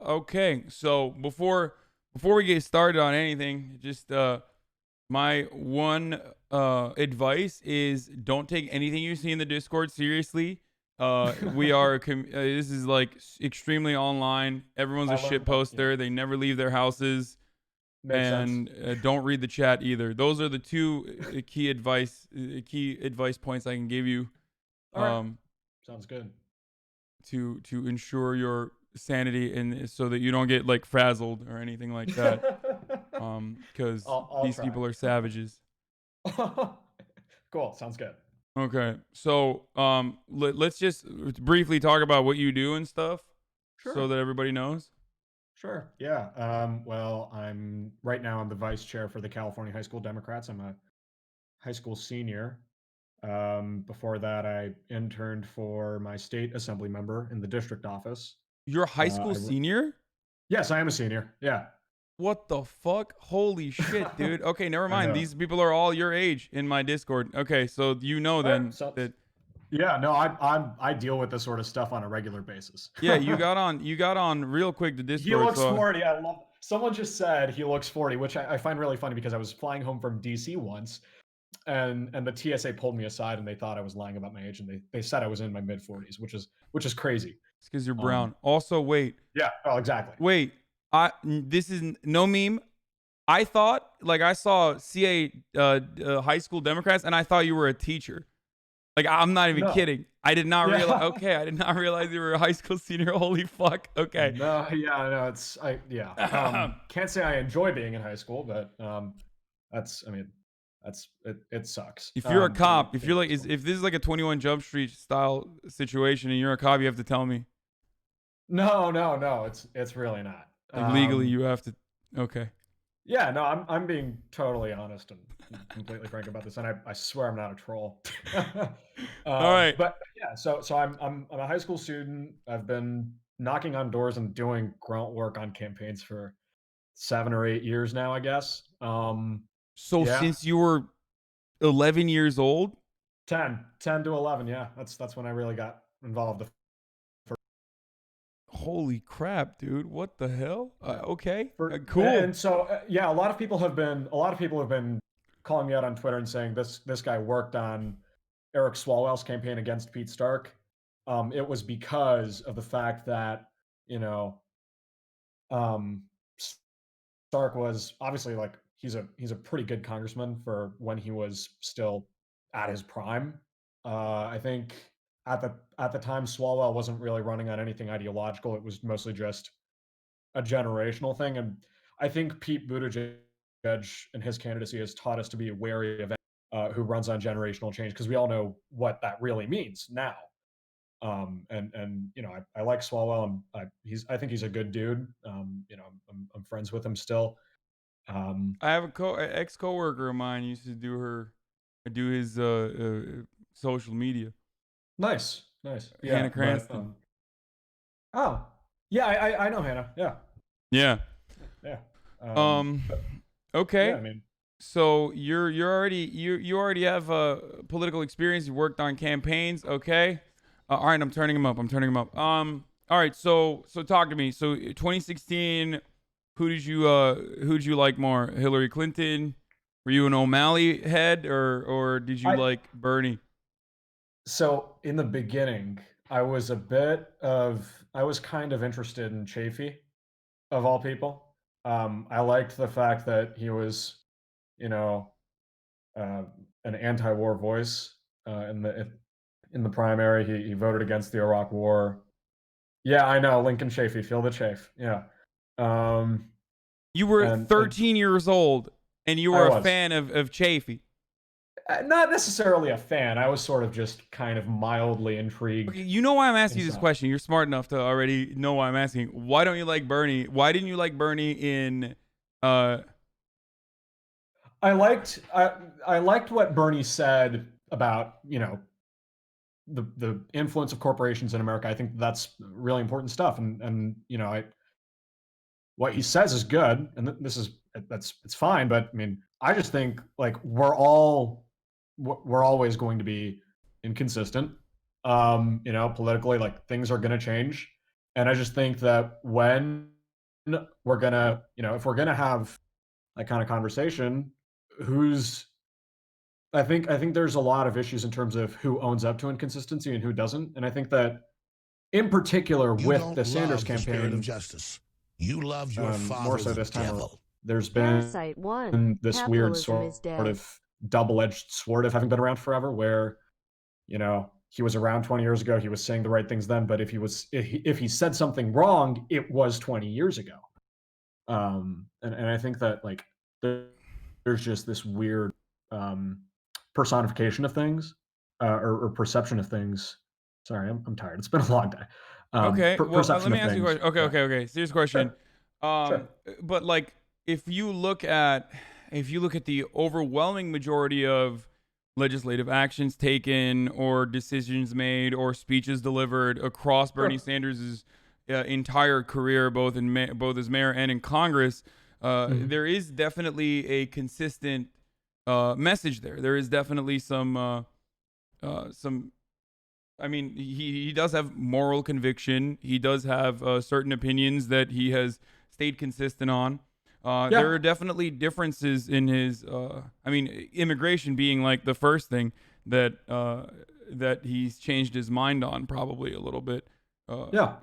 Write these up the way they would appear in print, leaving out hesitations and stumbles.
Okay, so before we get started on anything, just my one advice is don't take anything you see in the Discord seriously. We are this is like extremely online. Everyone's a I shit learned that. Yeah, poster. They never leave their houses, makes sense. and don't read the chat either. Those are the two key advice points I can give you. All right, Um, sounds good. to ensure your sanity and so that you don't get like frazzled or anything like that. Because I'll these try. people are savages. Cool, sounds good. Okay, so let's just briefly talk about what you do and stuff, so Sure, that everybody knows. sure. Yeah. Well, I'm right now. I'm the vice chair for the California High School Democrats. I'm a high school senior. Before that, I interned for my state assembly member in the district office. You're a high I school senior? Yes, I am a senior. Yeah. What the fuck? Holy shit, dude. Okay, never I mind. know. These people are all your age in my Discord. Okay, so you know All right. then So that yeah, no, I deal with this sort of stuff on a regular basis. yeah, you got on real quick to He Discord, looks so 40. I love. Someone just said he looks 40, which I find really funny because I was flying home from DC once, and the TSA pulled me aside and they thought I was lying about my age, and they said I was in my mid 40s, which is crazy. it's because you're Um, brown. Also, wait. yeah, oh, exactly. Wait, this is no meme. I thought like I saw high school Democrats, and I thought you were a teacher. Like I'm not even No, kidding. I did not realize. yeah, Okay, I did not realize you were a high school senior. Holy fuck. Okay. no, yeah, no, it's I yeah. Can't say I enjoy being in high school, but that's I mean, that's it sucks. If you're a To be cop, if in you're high like, school. if this is like a 21 Jump Street style situation, and you're a cop, you have to tell me. No, no, no, it's really not. Like legally, you have to. Okay. Yeah, no, I'm being totally honest and completely frank about this, and I swear I'm not a troll. All right. But yeah, so I'm a high school student. I've been knocking on doors and doing grunt work on campaigns for 7 or 8 years now, I guess. So Yeah, since you were 11 years old, 10 to 11. Yeah, that's when I really got involved. holy crap, dude! What the hell? Yeah. Okay. For Cool. and so yeah, a lot of people have been calling me out on Twitter and saying this guy worked on Eric Swalwell's campaign against Pete Stark. It was because of the fact that you know um, Stark was obviously like he's a pretty good congressman for when he was still at his prime. I think at the time Swalwell wasn't really running on anything ideological. It was mostly just a generational thing. And I think Pete Buttigieg and his candidacy has taught us to be wary of who runs on generational change because we all know what that really means now. And I like Swalwell. I think he's a good dude. I'm friends with him still. Um, I have ex coworker of mine used to do his social media. nice, nice, Hannah yeah. But Cranston. oh, yeah, I know Hannah. Yeah, Yeah. yeah. Um. But yeah, Okay. I mean, So you already have political experience. You worked on campaigns. Okay. All right. I'm turning him up. I'm turning him up. All right. So talk to me. So 2016. Who did you like more? Hillary Clinton? Were you an O'Malley head or did you I like Bernie? So in the beginning, I was kind of interested in Chafee, of all people. I liked the fact that he was, you know, uh, an anti-war voice in the primary. He voted against the Iraq War. Yeah, I know Lincoln Chafee. Feel the chafe. Yeah, um, You were and 13 years old and you I were a was. fan of Chafee. Not necessarily a fan. I was sort of just kind of mildly Okay, intrigued you know why I'm asking you this inside. question. You're smart enough to already know why I'm asking. Why don't you like Bernie? Why didn't you like Bernie in uh I liked what Bernie said about the influence of corporations in America. I think that's really important stuff, and what he says is good, and this is that's it's fine. But I mean, I just think like we're always going to be inconsistent. Politically, like things are going to change, and I just think that when we're gonna, if we're gonna have that kind of conversation, who's I think there's a lot of issues in terms of who owns up to inconsistency and who doesn't. And I think that in particular You with don't the Sanders love the spirit of campaign, justice. You love your more father, so the this time, devil. there's Parasite been 1. this weird Capitalism sort is dead. of double-edged sword of having been around forever, where he was around 20 years ago, he was saying the right things then, but if he said something wrong, it was 20 years ago. And I think that like there's just this weird personification of things, or perception of things. Sorry, I'm tired. It's been a long day. Okay, well, let Perception me of ask you a things. question. Okay, Yeah. okay. Serious question. Sure. Sure. But like, if you look at the overwhelming majority of legislative actions taken or decisions made or speeches delivered across Bernie Sure. Sanders' entire career, both as mayor and in Congress, Mhm. there is definitely a consistent message there. There is definitely some. I mean, he does have moral conviction. He does have certain opinions that he has stayed consistent on. There Yeah. are definitely differences in his. I mean, immigration being like the first thing that he's changed his mind on, probably a little bit. Yeah.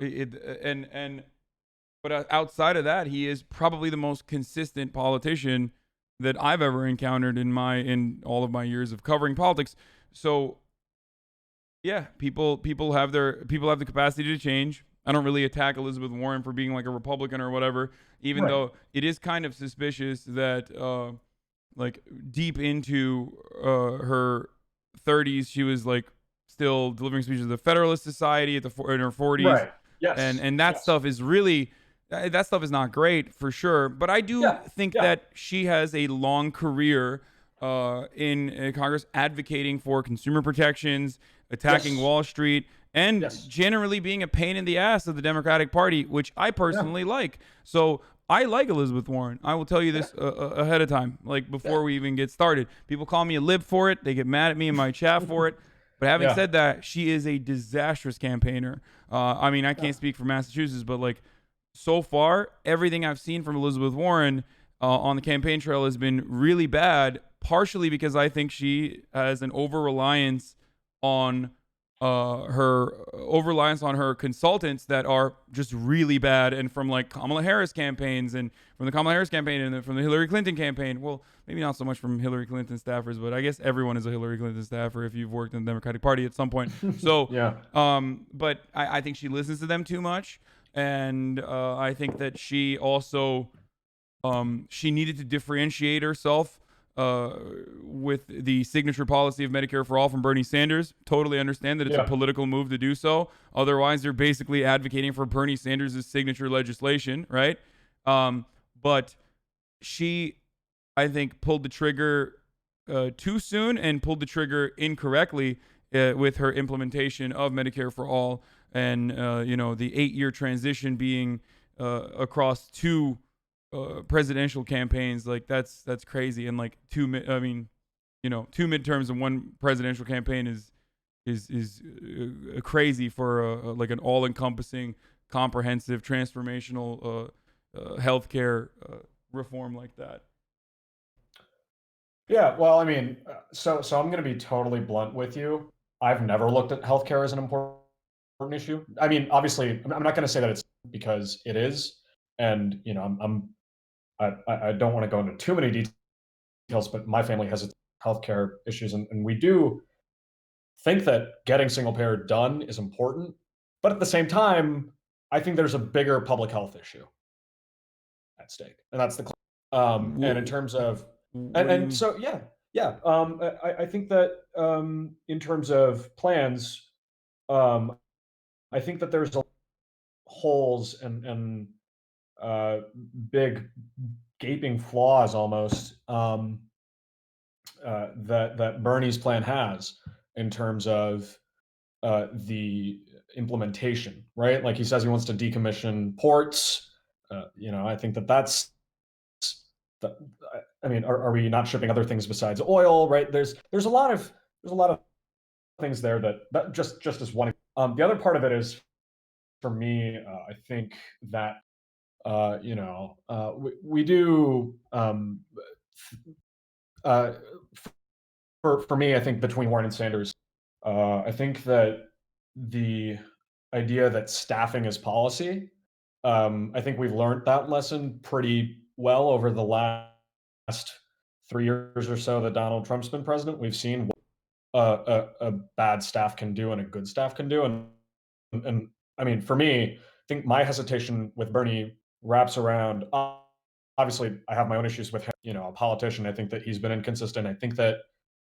But outside of that, he is probably the most consistent politician that I've ever encountered in all of my years of covering politics. So yeah, people have the capacity to change. I don't really attack Elizabeth Warren for being like a Republican or whatever, even Right. though it is kind of suspicious that like deep into her 30s she was like still delivering speeches at the Federalist Society in her 40s, Right. Yes. and that Yes. stuff is really that stuff is not great for sure. But I do Yeah. think Yeah. that she has a long career in Congress advocating for consumer protections, attacking Yes. Wall Street, and Yes. generally being a pain in the ass of the Democratic Party, which I Yeah. personally like. So I like Elizabeth Warren. I will tell you this ahead of time, like before Yeah. we even get started. People call me a lib for it. They get mad at me in my chat for it. But having Yeah. said that, she is a disastrous campaigner. I mean, I can't Yeah. speak for Massachusetts, but like so far, everything I've seen from Elizabeth Warren on the campaign trail has been really bad, partially because I think she has an over-reliance on her consultants that are just really bad, and from like Kamala Harris campaigns and from the Kamala Harris campaign and from the Hillary Clinton campaign. Well, maybe not so much from Hillary Clinton staffers, but I guess everyone is a Hillary Clinton staffer if you've worked in the Democratic Party at some point. So, Yeah. but I think she listens to them too much, and I think that she also she needed to differentiate herself with the signature policy of Medicare for all from Bernie Sanders. Totally understand that it's a Yeah. political move to do so. Otherwise, you're basically advocating for Bernie Sanders' signature legislation, right? But she, I think, pulled the trigger too soon and pulled the trigger incorrectly with her implementation of Medicare for all, and the 8-year transition being across two presidential campaigns. Like that's crazy. And like two midterms and one presidential campaign is crazy for like an all-encompassing, comprehensive, transformational healthcare reform like that. Yeah. Well, I mean, so I'm going to be totally blunt with you. I've never looked at healthcare as an important issue. I mean, obviously, I'm not going to say that it's because it is, and I don't want to go into too many details, but my family has its healthcare issues, and we do think that getting single payer done is important. But at the same time, I think there's a bigger public health issue at stake, and that's and in terms of What do and you? so yeah. I think that in terms of plans, um, I think that there's holes and uh, big gaping flaws almost, that Bernie's plan has in terms of the implementation, right? Like he says he wants to decommission ports. I think that's the, I mean, are we not shipping other things besides oil, right? There's a lot of things there that just as one. The other part of it is for me, I think that we do. Uh, for me, I think between Warren and Sanders, I think that the idea that staffing is policy, I think we've learned that lesson pretty well over the last 3 years or so that Donald Trump's been president. We've seen what a bad staff can do and a good staff can do, and I mean, for me, I think my hesitation with Bernie wraps around. Obviously, I have my own issues with him. A politician. I think that he's been inconsistent. I think that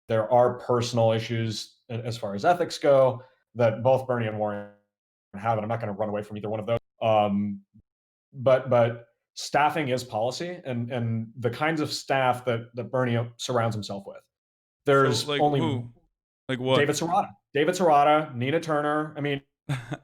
there are personal issues as far as ethics go that both Bernie and Warren have, and I'm not going to run away from either one of those. But staffing is policy, and the kinds of staff that Bernie surrounds himself with. So There's like only who? Like what? David Serrata, Nina Turner. I mean,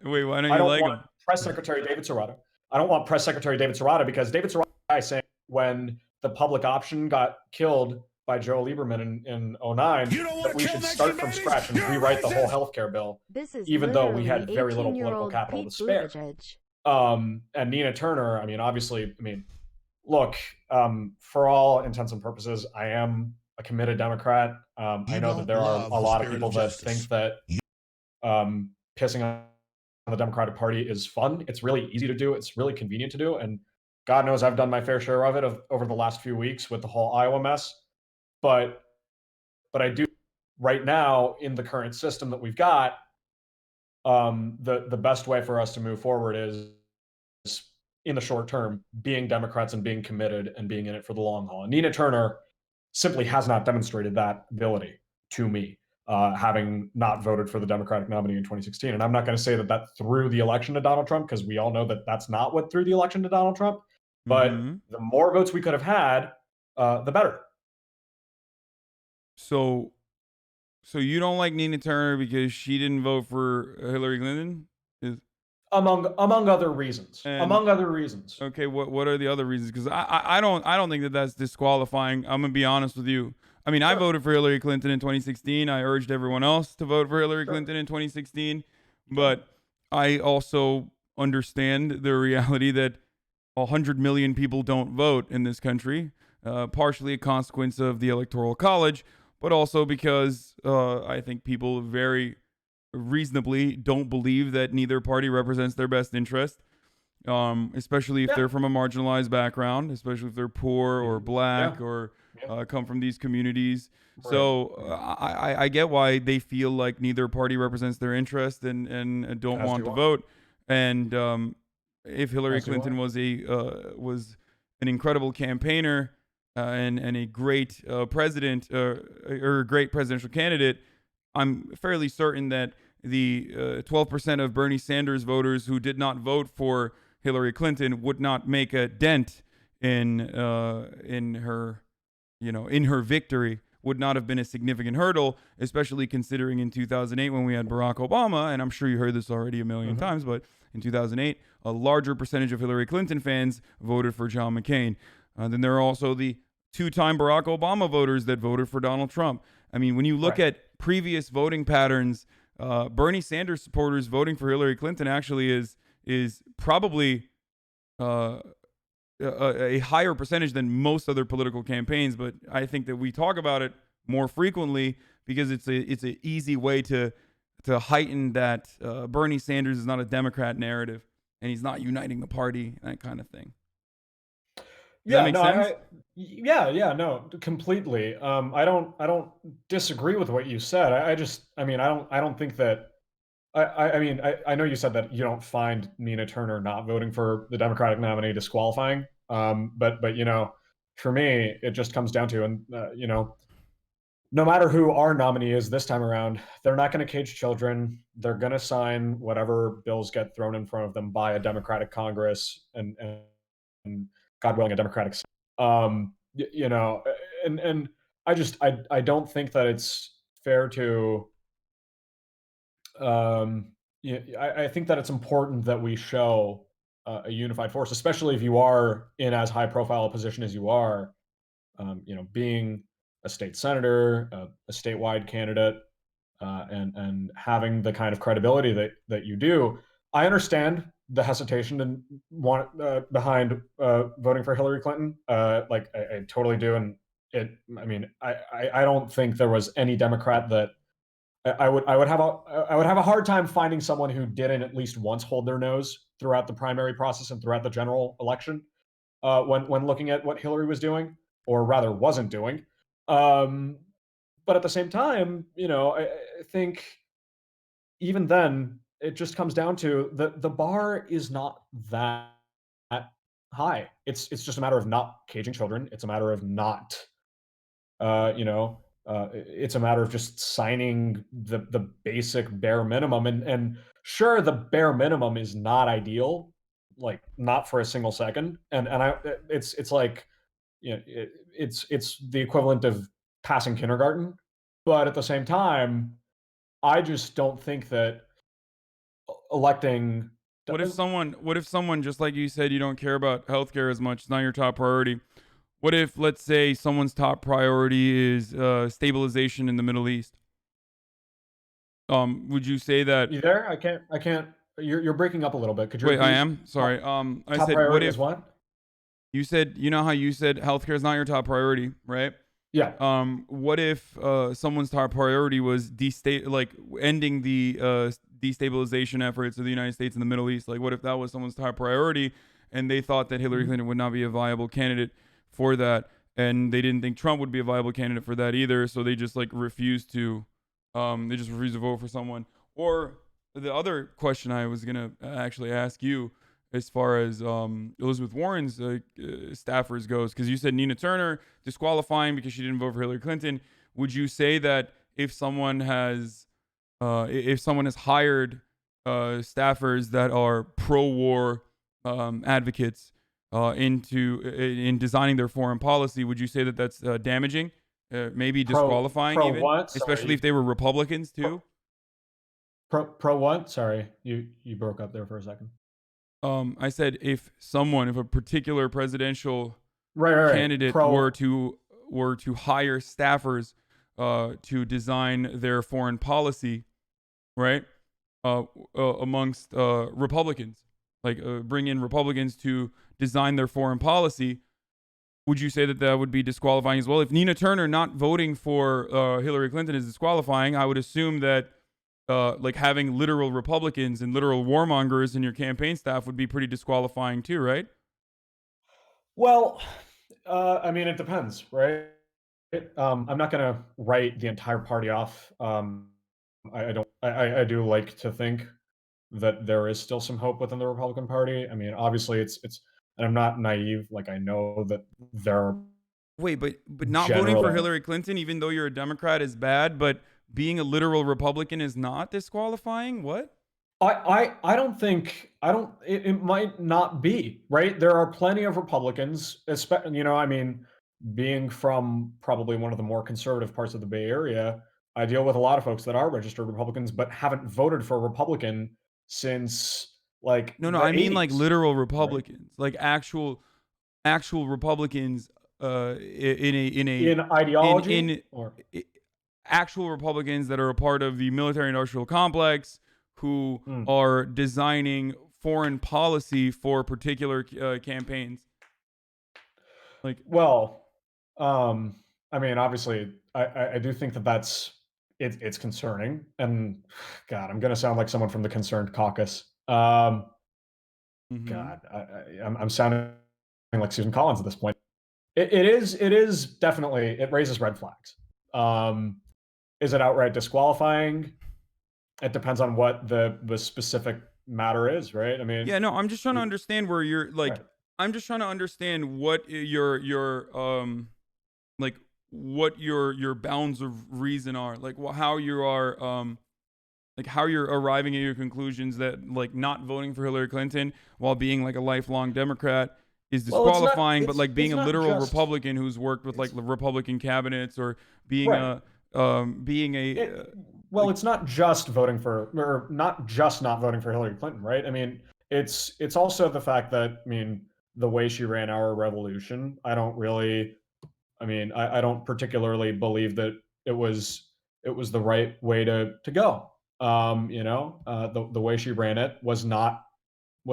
Wait, why don't I you don't like want him? Press Secretary David Serrata. I don't want Press Secretary David Serrata because David Serrata is saying when the public option got killed by Joe Lieberman in '09 You don't that want we to kill should next start from advantage? scratch and You're rewrite the whole racist. healthcare bill, This is even though we literally had very little political 18-year-old capital Pete to spare. Buttigieg. And Nina Turner, I mean, obviously, I mean, look, for all intents and purposes, I am a committed Democrat. I You know that don't there are love a the lot of spirit people of that justice. think that pissing on the Democratic Party is fun. It's really easy to do. It's really convenient to do. And God knows I've done my fair share of it over the last few weeks with the whole Iowa mess. But I do right now in the current system that we've got, the best way for us to move forward is in the short term being Democrats and being committed and being in it for the long haul. And Nina Turner simply has not demonstrated that ability to me, having not voted for the Democratic nominee in 2016. And I'm not going to say that threw the election to Donald Trump because we all know that that's not what threw the election to Donald Trump. But Mhm. the more votes we could have had, the better. So you don't like Nina Turner because she didn't vote for Hillary Clinton? Is Among other reasons. and Among other reasons. Okay, what are the other reasons? Because I don't think that that's disqualifying. I'm gonna be honest with you. I mean, I Sure. voted for Hillary Clinton in 2016. I urged everyone else to vote for Hillary Sure. Clinton in 2016, but I also understand the reality that 100 million people don't vote in this country, partially a consequence of the Electoral College, but also because I think people very reasonably don't believe that neither party represents their best interest, especially if Yeah. they're from a marginalized background, especially if they're poor or black Yeah. or Yeah. come from these communities. Right. So I get why they feel like neither party represents their interest and don't As want do to I. vote. And if Hillary As do Clinton I. was an incredible campaigner and a great president or a great presidential candidate, I'm fairly certain that the 12% of Bernie Sanders voters who did not vote for Hillary Clinton would not make a dent in her, in her victory. Would not have been a significant hurdle, especially considering in 2008 when we had Barack Obama, and I'm sure you heard this already a million times, but in 2008, a larger percentage of Hillary Clinton fans voted for John McCain. Then there are also the two-time Barack Obama voters that voted for Donald Trump. I mean, when you look Right. at previous voting patterns, Bernie Sanders supporters voting for Hillary Clinton actually is probably a higher percentage than most other political campaigns. But I think that we talk about it more frequently because it's an easy way to heighten that Bernie Sanders is not a Democrat narrative and he's not uniting the party, that kind of thing. Does that Yeah, make no, sense? yeah, no, completely. I don't disagree with what you said. I don't think that. I know you said that you don't find Nina Turner not voting for the Democratic nominee disqualifying. But for me, it just comes down to, and no matter who our nominee is this time around, they're not going to cage children. They're going to sign whatever bills get thrown in front of them by a Democratic Congress and God willing, a Democratic. And I don't think that it's fair to. I think that it's important that we show a unified force, especially if you are in as high profile a position as you are. Being a state senator, a statewide candidate, and having the kind of credibility that you do. I understand the hesitation and behind voting for Hillary Clinton. Like I totally do, and I mean, I don't think there was any Democrat that I would have a hard time finding someone who didn't at least once hold their nose throughout the primary process and throughout the general election when looking at what Hillary was doing, or rather wasn't doing. Um, but at the same time, I think even then, it just comes down to the bar is not that high. It's just a matter of not caging children. It's a matter of not, it's a matter of just signing the basic bare minimum. And sure, the bare minimum is not ideal, like not for a single second. And it's like, it's the equivalent of passing kindergarten. But at the same time, I just don't think that electing. What if someone, just like you said, you don't care about healthcare as much, it's not your top priority. What if, let's say, someone's top priority is stabilization in the Middle East? Would you say that? You there? I can't. You're breaking up a little bit. Could you Wait, I repeat? am sorry. I Top said, what priority is if what? you said, you know how you said healthcare is not your top priority, right? Yeah. What if someone's top priority was ending the destabilization efforts of the United States in the Middle East? Like, what if that was someone's top priority, and they thought that Hillary Mhm. Clinton would not be a viable candidate for that, and they didn't think Trump would be a viable candidate for that either, so they just refused to, vote for someone. Or the other question I was gonna actually ask you, as far as Elizabeth Warren's staffers goes, because you said Nina Turner disqualifying because she didn't vote for Hillary Clinton. Would you say that if someone has hired staffers that are pro-war advocates in designing their foreign policy, would you say that that's damaging, maybe disqualifying, Pro even, what? especially Sorry. if they were Republicans too? Pro what? Sorry, you broke up there for a second. I said if a particular presidential Right. candidate Pro. were to hire staffers to design their foreign policy, right? Amongst Republicans, bring in Republicans to design their foreign policy. Would you say that that would be disqualifying as well? If Nina Turner not voting for Hillary Clinton is disqualifying, I would assume that having literal Republicans and literal warmongers in your campaign staff would be pretty disqualifying too, right? Well, I mean, it depends, right? I'm not going to write the entire party off. I don't. I do like to think that there is still some hope within the Republican Party. I mean, obviously, it's, and I'm not naive. Like I know that there are Wait, but not voting for general. Hillary Clinton, even though you're a Democrat, is bad. But being a literal Republican is not disqualifying. What? I don't think I don't it might not be, right? There are plenty of Republicans, I mean, being from probably one of the more conservative parts of the Bay Area, I deal with a lot of folks that are registered Republicans but haven't voted for a Republican since like No, the I mean like 80s, literal right? Republicans, like actual Republicans, In ideology in or actual Republicans that are a part of the military-industrial complex who hmm. are designing foreign policy for particular campaigns. Like, Well, um, I mean, obviously, I do think that it's concerning, and God, I'm gonna sound like someone from the Concerned Caucus. mhm. God, I'm sounding like Susan Collins at this point. It is definitely it raises red flags. Um, is it outright disqualifying? It depends on what the specific matter is, right? I mean, Yeah, no, I'm just trying to y- understand where you're right. I'm just trying to understand what like what your bounds of reason are, like how you are like how you're arriving at your conclusions that like not voting for Hillary Clinton while being like a lifelong Democrat is Well, it's not. disqualifying, but It's like being it's a not literal just. Republican who's worked with like It's the Republican cabinets, or being right. a being a Well, like it's not just voting for, or not just not voting for Hillary Clinton, right? I mean, it's also the fact that, I mean, the way she ran our revolution, I don't really, I mean, I don't particularly believe that it was the right way to go. The way she ran it was not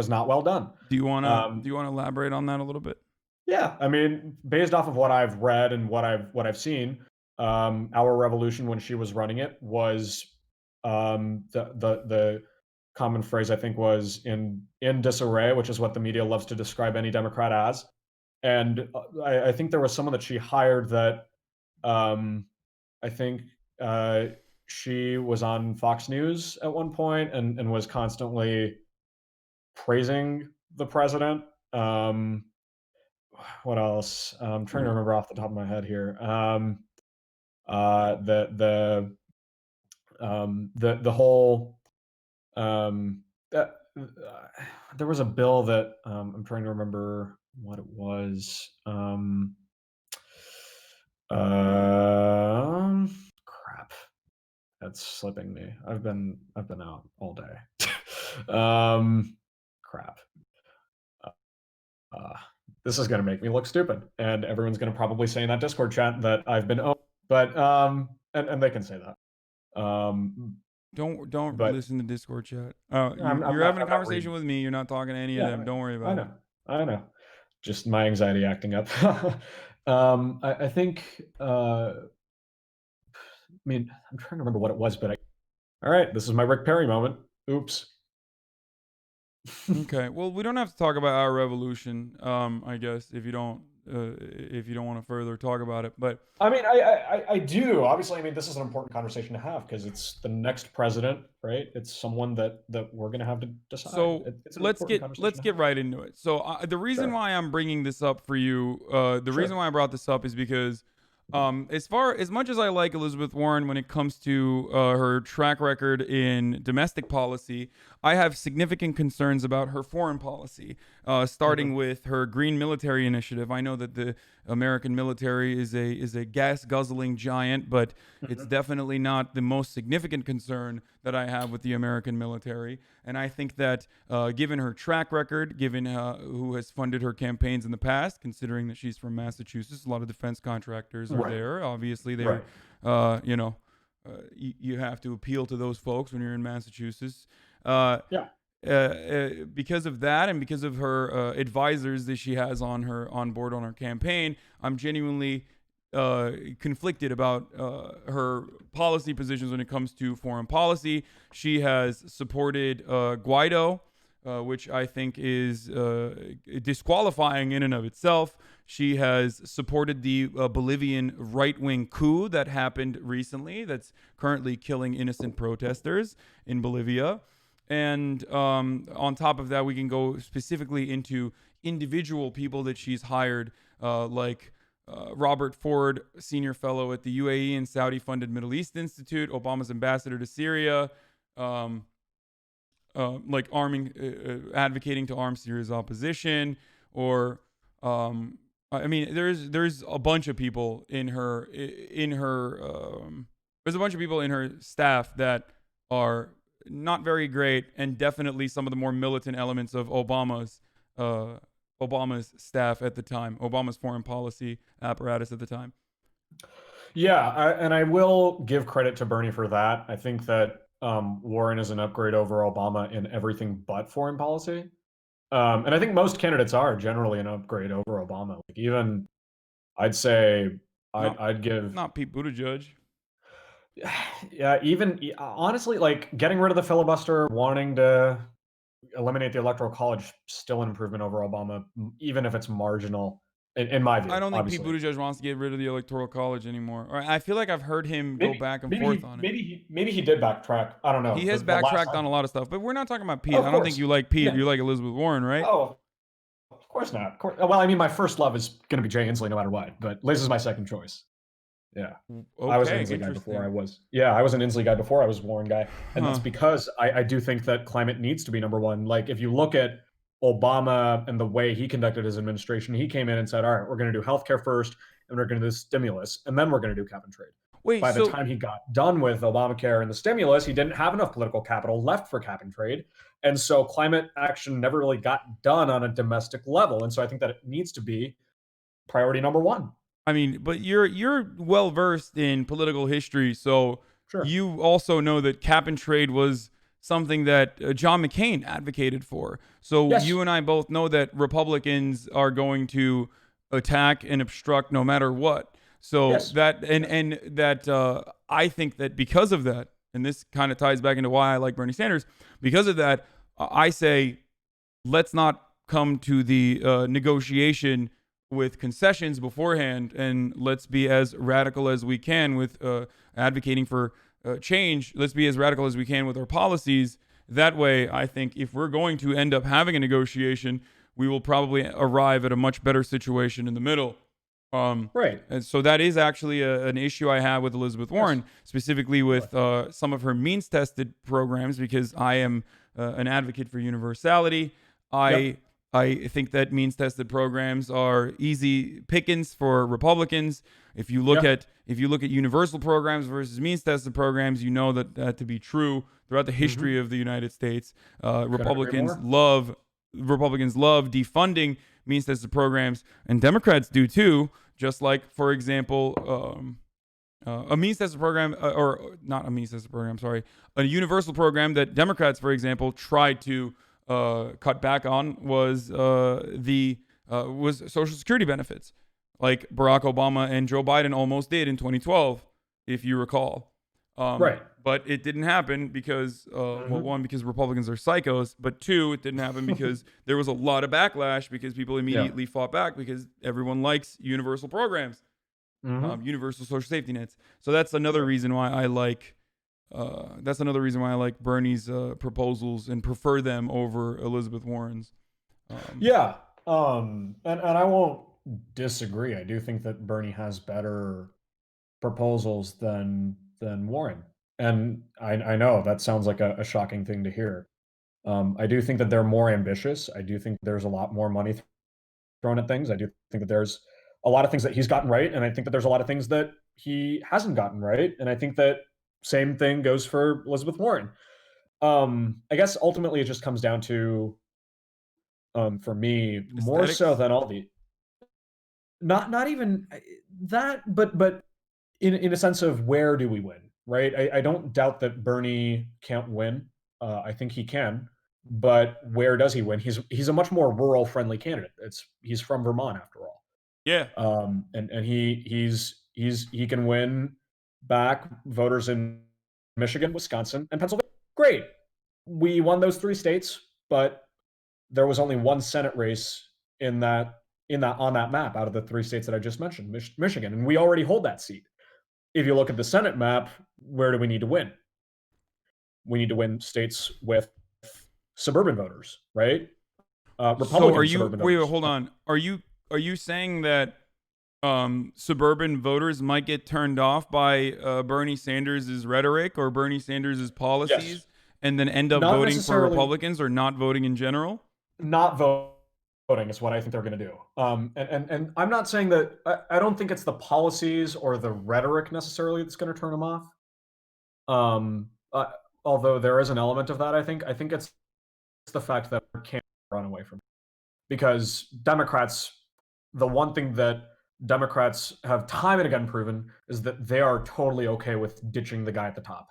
not well done. Do you want to elaborate on that a little bit? Yeah, I mean, based off of what I've read and what I've seen, Our Revolution, when she was running it, was the common phrase I think was in disarray, which is what the media loves to describe any Democrat as. And I think there was someone that she hired that I think she was on Fox News at one point and was constantly praising the president. What else? I'm trying to remember off the top of my head here. The whole uh, there was a bill that I'm trying to remember what it was. Crap, that's slipping me. I've been out all day. Crap. Uh, this is going to make me look stupid, and everyone's going to probably say in that Discord chat that I've been owned. But and they can say that. Don't but listen to Discord chat. I'm You're having a not conversation reading. with me. You're not talking to any of Yeah, them. Don't worry I about it. know, I know. Just my anxiety acting up. I think. I mean, I'm trying to remember what it was, but all right, this is my Rick Perry moment. Oops. Okay. Well, we don't have to talk about Our Revolution. I guess if you don't want to further talk about it, but I mean, I do. Obviously, I mean, this is an important conversation to have because it's the next president, right? It's someone that we're going to have to decide. so It's an let's important get conversation to have. right into it. So the reason Sure. why I'm bringing this up for you, the reason Sure. why I brought this up is because as much as I like Elizabeth Warren when it comes to her track record in domestic policy, I have significant concerns about her foreign policy, starting with her green military initiative. I know that the American military is a gas guzzling giant, but it's definitely not the most significant concern that I have with the American military. And I think that given her track record, given who has funded her campaigns in the past, considering that she's from Massachusetts, a lot of defense contractors are Right. there. Obviously, they're, you have to appeal to those folks when you're in Massachusetts. Yeah. Because of that, and because of her advisors that she has on board on her campaign, I'm genuinely conflicted about her policy positions when it comes to foreign policy. She has supported Guaido, which I think is disqualifying in and of itself. She has supported the Bolivian right-wing coup that happened recently, that's currently killing innocent protesters in Bolivia. And on top of that, we can go specifically into individual people that she's hired, like Robert Ford, senior fellow at the UAE and Saudi-funded Middle East Institute, Obama's ambassador to Syria, like advocating to arm Syria's opposition, or I mean, there's a bunch of people in her there's a bunch of people in her staff that are not very great, and definitely some of the more militant elements of Obama's staff at the time, Obama's foreign policy apparatus at the time. Yeah, and I will give credit to Bernie for that. I think that Warren is an upgrade over Obama in everything but foreign policy. And I think most candidates are generally an upgrade over Obama. Like even, I'd say, I'd give not Pete Buttigieg. Yeah, even honestly, like getting rid of the filibuster, wanting to eliminate the electoral college, still an improvement over Obama, even if it's marginal, in my view. I don't think obviously. Pete Buttigieg wants to get rid of the electoral college anymore. Or I feel like I've heard him go back and forth on it. Maybe he did backtrack. I don't know. He has backtracked on a lot of stuff, but we're not talking about Pete. Of I don't think course. you like Pete. Yeah. You like Elizabeth Warren, right? Oh, of course not. Of course. Well, I mean, my first love is going to be Jay Inslee no matter what, but Liz is my second choice. Yeah. Okay, I was an Inslee guy before I was. Yeah, I was an Inslee guy before I was a Warren guy. And that's because I do think that climate needs to be number one. Like, if you look at Obama and the way he conducted his administration, he came in and said, all right, we're going to do healthcare first, and we're going to do stimulus, and then we're going to do cap and trade. Wait, By the time he got done with Obamacare and the stimulus, he didn't have enough political capital left for cap and trade. And so climate action never really got done on a domestic level. And so I think that it needs to be priority number one. I mean, but you're well versed in political history, so Sure. you also know that cap and trade was something that John McCain advocated for. So Yes. you and I both know that Republicans are going to attack and obstruct no matter what. So Yes. that and that I think that because of that, and this kind of ties back into why I like Bernie Sanders, because of that, I say let's not come to the negotiation with concessions beforehand, and let's be as radical as we can with advocating for change. Let's be as radical as we can with our policies. That way, I think if we're going to end up having a negotiation, we will probably arrive at a much better situation in the middle. Right. And so that is actually an issue I have with Elizabeth Warren, specifically with some of her means-tested programs, because I am an advocate for universality. I think that means-tested programs are easy pickings for Republicans. If you look at universal programs versus means-tested programs, you know that to be true throughout the history of the United States. Republicans love defunding means-tested programs, and Democrats do too. Just like, for example, a means-tested program, or not a means-tested program, sorry, a universal program that Democrats, for example, tried to cut back on was Social Security benefits, like Barack Obama and Joe Biden almost did in 2012, if you recall. Right. But it didn't happen because, well, one, because Republicans are psychos, but two, it didn't happen because there was a lot of backlash because people immediately fought back because everyone likes universal programs, universal social safety nets. So that's another reason why I like Bernie's proposals and prefer them over Elizabeth Warren's. And I won't disagree. I do think that Bernie has better proposals than Warren. And I know that sounds like a shocking thing to hear. I do think that they're more ambitious. I do think there's a lot more money thrown at things. I do think that there's a lot of things that he's gotten right, and I think that there's a lot of things that he hasn't gotten right. And I think that same thing goes for Elizabeth Warren. I guess ultimately it just comes down to, for me, more so than all the, not even that, but in a sense of where do we win, right? I don't doubt that Bernie can't win. I think he can, but where does he win? He's a much more rural friendly candidate. He's from Vermont after all. Yeah. And he can win back voters in Michigan, Wisconsin, and Pennsylvania. Great. We won those 3 states, but there was only one Senate race on that map out of the 3 states that I just mentioned, Michigan, and we already hold that seat. If you look at the Senate map, where do we need to win? We need to win states with suburban voters, right? Republican suburban voters. Wait, hold on. Are you saying that suburban voters might get turned off by Bernie Sanders' rhetoric or Bernie Sanders' policies, and then end up voting for Republicans or not voting in general? Not voting is what I think they're going to do. And I'm not saying that I don't think it's the policies or the rhetoric necessarily that's going to turn them off. Although there is an element of that, I think it's the fact that we can't run away from it. Because Democrats, the one thing that Democrats have time and again proven is that they are totally okay with ditching the guy at the top.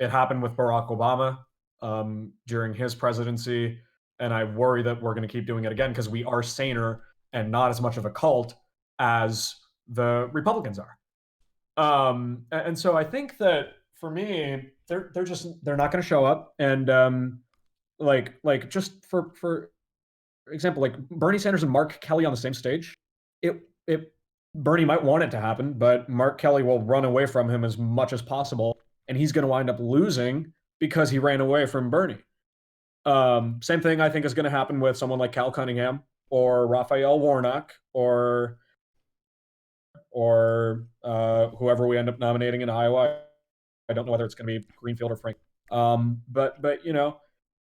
It happened with Barack Obama during his presidency, and I worry that we're going to keep doing it again because we are saner and not as much of a cult as the Republicans are. And so I think that for me, they're not going to show up. And like just for example, like Bernie Sanders and Mark Kelly on the same stage, Bernie might want it to happen, but Mark Kelly will run away from him as much as possible, and he's going to wind up losing because he ran away from Bernie. Same thing I think is going to happen with someone like Cal Cunningham or Raphael Warnock or whoever we end up nominating in Iowa. I don't know whether it's going to be Greenfield or Frank. But you know,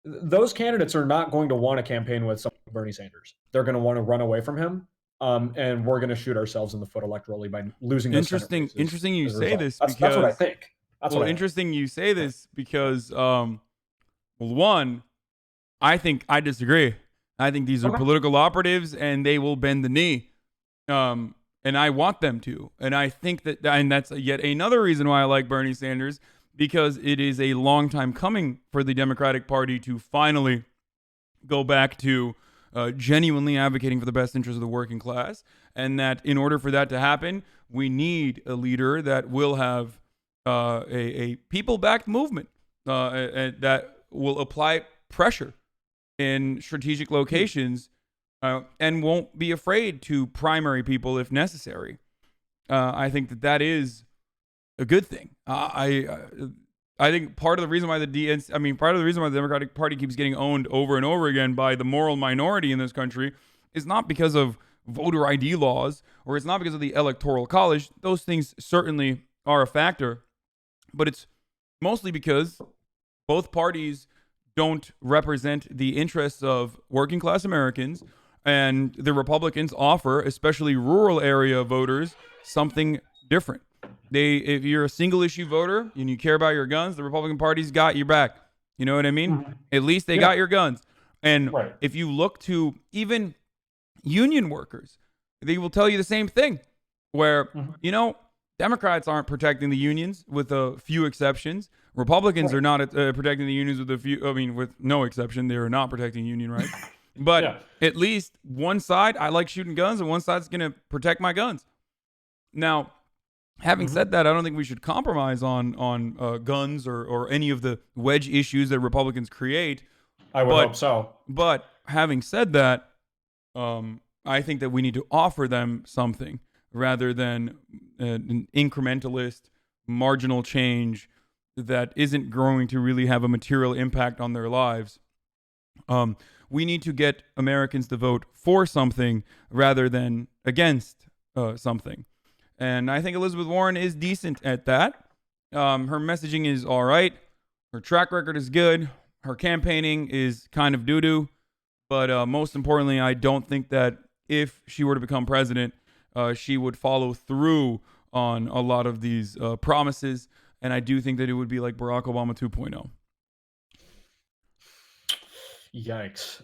those candidates are not going to want to campaign with someone like Bernie Sanders. They're going to want to run away from him. And we're going to shoot ourselves in the foot electorally by losing. Interesting you say this. That's what I think. Interesting you say this because, well, one, I think I disagree. I think these are political operatives and they will bend the knee. And I want them to. And I think and that's yet another reason why I like Bernie Sanders, because it is a long time coming for the Democratic Party to finally go back to genuinely advocating for the best interests of the working class. And that in order for that to happen, we need a leader that will have a people-backed movement that will apply pressure in strategic locations and won't be afraid to primary people if necessary. I think that is a good thing. I think part of the reason why the Democratic Party keeps getting owned over and over again by the moral minority in this country is not because of voter ID laws, or it's not because of the Electoral College. Those things certainly are a factor, but it's mostly because both parties don't represent the interests of working class Americans, and the Republicans offer, especially rural area voters, something different. If you're a single issue voter and you care about your guns, the Republican Party's got your back. You know what I mean? Mhm. At least they got your guns. And Right. if you look to even union workers, they will tell you the same thing, where, Mhm. Democrats aren't protecting the unions with a few exceptions. Republicans Right. are not protecting the unions with no exception. They are not protecting union rights. But Yeah. at least one side, I like shooting guns, and one side's going to protect my guns. Now, having Mhm. said that, I don't think we should compromise on guns or any of the wedge issues that Republicans create. I would But- hope so. But having said that, I think that we need to offer them something rather than an incrementalist, marginal change that isn't going to really have a material impact on their lives. We need to get Americans to vote for something rather than against something. And I think Elizabeth Warren is decent at that. Her messaging is all right. Her track record is good. Her campaigning is kind of doo-doo. But most importantly, I don't think that if she were to become president, she would follow through on a lot of these promises. And I do think that it would be like Barack Obama 2.0. Yikes.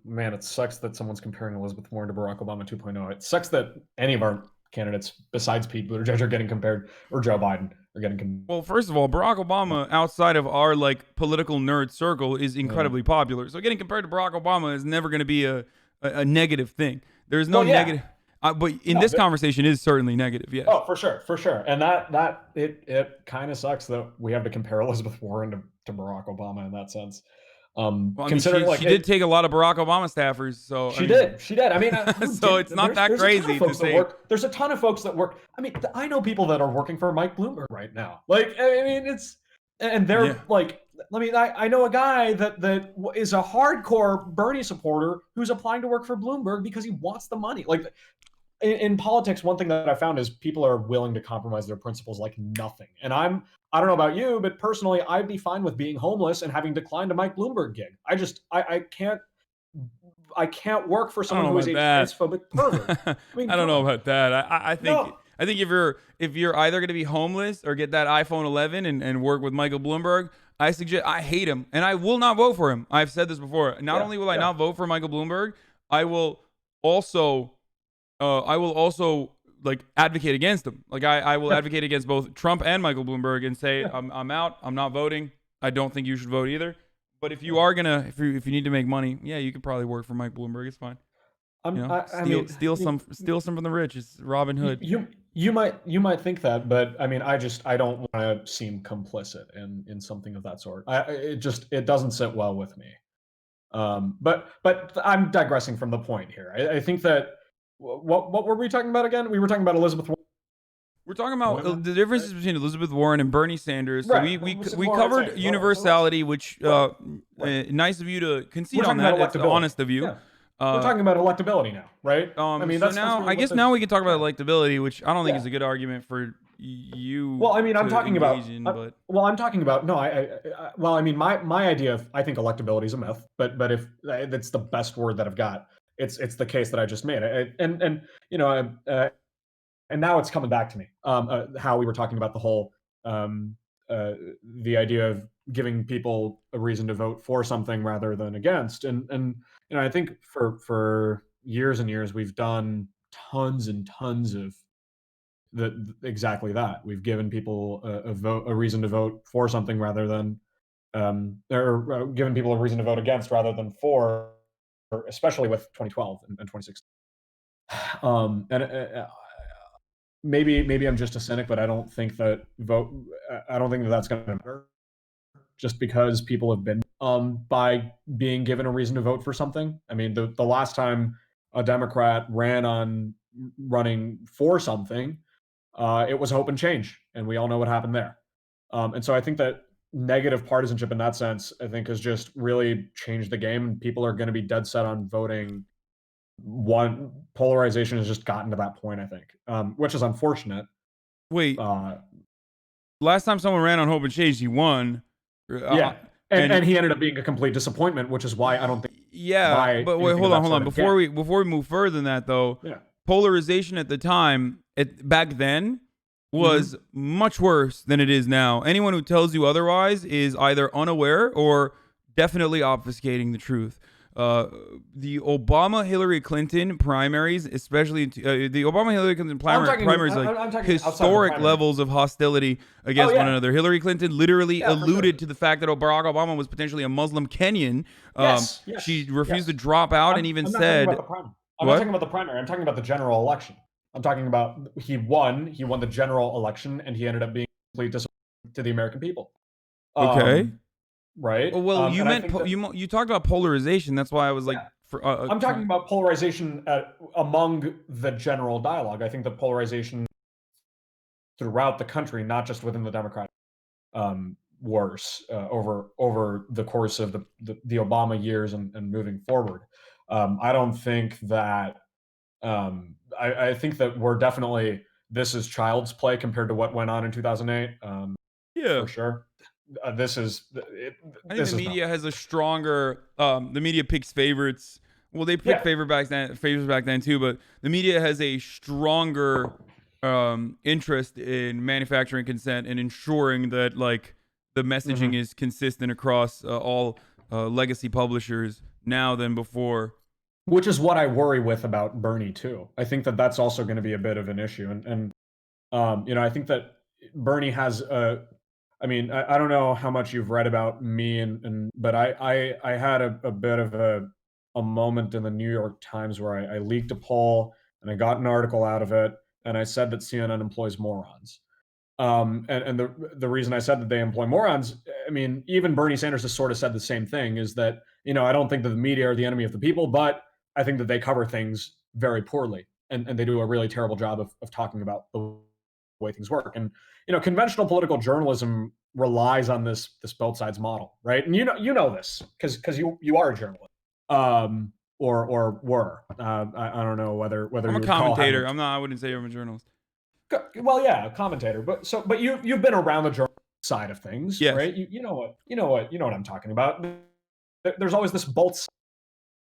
Man, it sucks that someone's comparing Elizabeth Warren to Barack Obama 2.0. It sucks that any of our candidates besides Pete Buttigieg are getting compared, or Joe Biden are getting compared. Well, first of all, Barack Obama, outside of our political nerd circle, is incredibly popular. So getting compared to Barack Obama is never going to be a negative thing. There's no Well, yeah. negative. But in this conversation is certainly negative. Yes. Oh, for sure. And it kind of sucks that we have to compare Elizabeth Warren to Barack Obama in that sense. Well, I mean, Considering she did take a lot of Barack Obama staffers, so She did. I mean, so it's not that crazy to say. There's a ton of folks that work. I mean, I know people that are working for Mike Bloomberg right now. Like, I mean, they're like, I mean, I know a guy that is a hardcore Bernie supporter who's applying to work for Bloomberg because he wants the money. Like, in politics, one thing that I found is people are willing to compromise their principles like nothing. And I don't know about you, but personally, I'd be fine with being homeless and having declined a Mike Bloomberg gig. I can't work for someone who is a transphobic pervert. I mean, I don't know about that. I think if you're either going to be homeless or get that iPhone 11 and work with Michael Bloomberg, I hate him and I will not vote for him. I've said this before. Not only will I not vote for Michael Bloomberg, I will also like advocate against him. Like I will advocate against both Trump and Michael Bloomberg and say I'm out. I'm not voting. I don't think you should vote either. But if you are if you need to make money, yeah, you could probably work for Mike Bloomberg. It's fine. Steal some from the rich. It's Robin Hood. You might think that, but I mean, I don't want to seem complicit in something of that sort. It doesn't sit well with me. But I'm digressing from the point here. I think that what were we talking about again? We were talking about Elizabeth Warren. We're talking about the differences between Elizabeth Warren and Bernie Sanders. So Right. we covered universality, which nice of you to concede on that. It's honest of you. Yeah. We're talking about electability now, right? I mean, so that's now I guess now we can talk about electability, which I don't think is a good argument for you. Well, I mean, I'm talking about. but Well, I'm talking about. No, well, I mean, my idea of I think electability is a myth, but if that's the best word that I've got, it's the case that I just made. And you know, and now it's coming back to me. How we were talking about the whole the idea of giving people a reason to vote for something rather than against, and you know, I think for years and years we've done tons and tons of exactly that. We've given people a reason to vote for something rather than or given people a reason to vote against rather than for, especially with 2012 and 2016. And maybe I'm just a cynic, but I don't think that I don't think that that's going to matter just because people have been by being given a reason to vote for something. I mean, the last time a Democrat ran on running for something, it was hope and change, and we all know what happened there. And so I think that negative partisanship in that sense, I think, has just really changed the game. People are going to be dead set on voting. One polarization has just gotten to that point, I think, which is unfortunate. Wait, Uh, last time someone ran on Hope and Change, he won. yeah, and he ended up being a complete disappointment, which is why I don't think. Yeah, but wait, hold on. Before we move further than that, though, Yeah. polarization at the time, back then, was much worse than it is now. Anyone who tells you otherwise is either unaware or definitely obfuscating the truth. The Obama-Hillary Clinton primaries, especially the Obama-Hillary Clinton primaries, like historic levels of hostility against one another. Hillary Clinton literally alluded to the fact that Barack Obama was potentially a Muslim Kenyan. She refused to drop out and even said, I'm not talking about the primary. I'm talking about the general election. I'm talking about he won the general election, and he ended up being completely disappointed to the American people. Okay. Right. Well, you meant you talked about polarization. That's why I was like, I'm talking about polarization among the general dialogue. I think the polarization throughout the country, not just within the Democratic, worse over the course of the Obama years and moving forward. I don't think that. I think that we're definitely, this is child's play compared to what went on in 2008. Yeah, for sure. This is. I think the media has a stronger. The media picks favorites. Well, they picked favorites back then too, but the media has a stronger interest in manufacturing consent and ensuring that like the messaging is consistent across all legacy publishers now than before. Which is what I worry with about Bernie too. I think that that's also going to be a bit of an issue, and I think that Bernie has a. I mean, I don't know how much you've read about me, but I had a bit of a moment in the New York Times where I leaked a poll and I got an article out of it, and I said that CNN employs morons. And the reason I said that they employ morons, I mean, even Bernie Sanders has sort of said the same thing, is that, I don't think that the media are the enemy of the people, but I think that they cover things very poorly, and they do a really terrible job of talking about the way things work. And conventional political journalism relies on this both sides model, right? And you know this because you are a journalist, or were. I don't know whether I'm a commentator. I'm not. I wouldn't say I'm a journalist. Well, yeah, a commentator, but you've been around the journalism side of things, yes. Right? You know what I'm talking about. There's always this both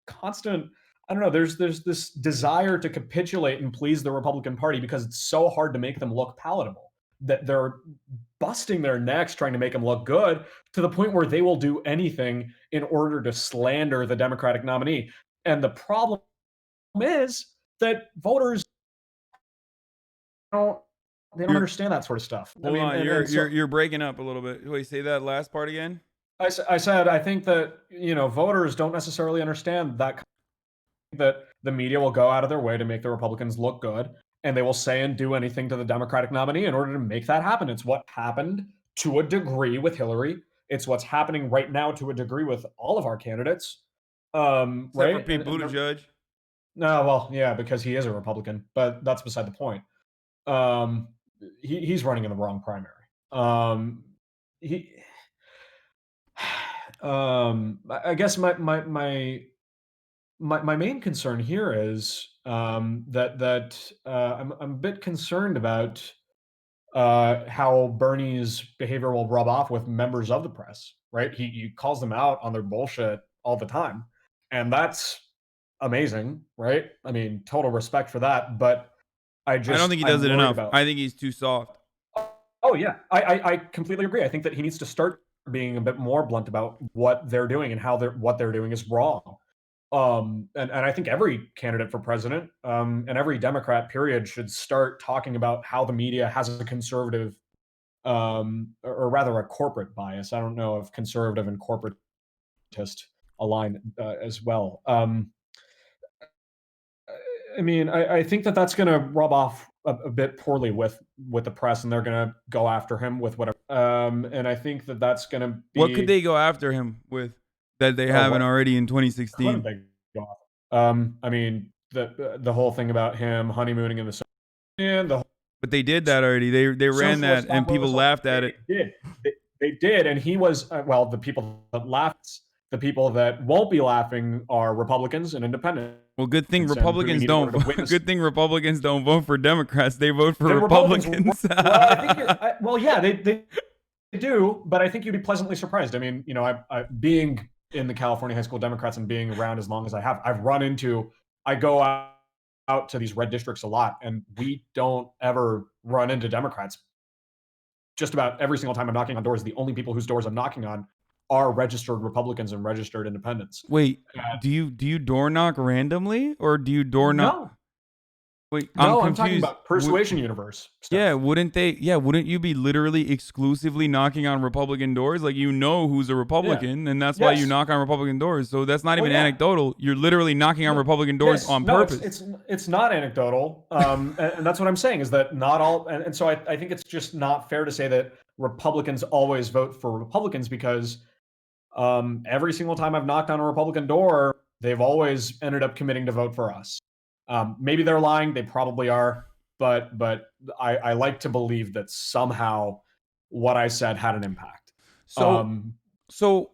constant. I don't know. There's this desire to capitulate and please the Republican Party because it's so hard to make them look palatable, that they're busting their necks trying to make them look good, to the point where they will do anything in order to slander the Democratic nominee. And the problem is that voters don't understand that sort of stuff. Hold on, you're breaking up a little bit. Wait, say that last part again. I said I think that voters don't necessarily understand that the media will go out of their way to make the Republicans look good, and they will say and do anything to the Democratic nominee in order to make that happen. It's what happened to a degree with Hillary. It's what's happening right now to a degree with all of our candidates. Except for Pete Buttigieg. No, well, yeah, because he is a Republican, but that's beside the point. He's running in the wrong primary. I guess my main concern here is that I'm a bit concerned about how Bernie's behavior will rub off with members of the press. Right? He calls them out on their bullshit all the time, and that's amazing. Right? I mean, total respect for that, but I don't think he does it enough. I think he's too soft. Oh yeah, I completely agree. I think that he needs to start being a bit more blunt about what they're doing and what they're doing is wrong. And I think every candidate for president and every Democrat period should start talking about how the media has a conservative, or rather a corporate bias. I don't know if conservative and corporatist align as well. I mean, I think that that's going to rub off a bit poorly with the press, and they're going to go after him with whatever. And I think that that's going to What could be they go after him with that they oh, haven't what already in couldn't 2016? they go off? I mean, the whole thing about him honeymooning in the sun and the But they did that already. They ran socialist that and people proposal. laughed at it. They did. They did, and he was well. The people that laughed, the people that won't be laughing are Republicans and independents. Well, good thing And who you Republicans need in don't. order to witness Good thing Republicans don't vote for Democrats. They vote for the Republicans. Well, I think well, yeah, they do, but I think you'd be pleasantly surprised. I mean, you know, I being in the California high school Democrats and being around as long as I have, I go out to these red districts a lot, and we don't ever run into Democrats. Just about every single time I'm knocking on doors, the only people whose doors I'm knocking on are registered Republicans and registered independents. Wait, And do you door knock randomly or do you door knock? no, Wait, no, I'm I'm talking confused. about Persuasion Universe stuff. Yeah, wouldn't they? Yeah, wouldn't you be literally exclusively knocking on Republican doors? Like, you know who's a Republican, and that's why you Yes. knock on Republican doors. So that's not Well, even yeah. anecdotal. You're literally knocking on Republican doors Yes, on no, purpose. it's not anecdotal, and that's what I'm saying is that not all, and so I think it's just not fair to say that Republicans always vote for Republicans because every single time I've knocked on a Republican door, they've always ended up committing to vote for us. Maybe they're lying, they probably are, but I like to believe that somehow what I said had an impact. So Um, so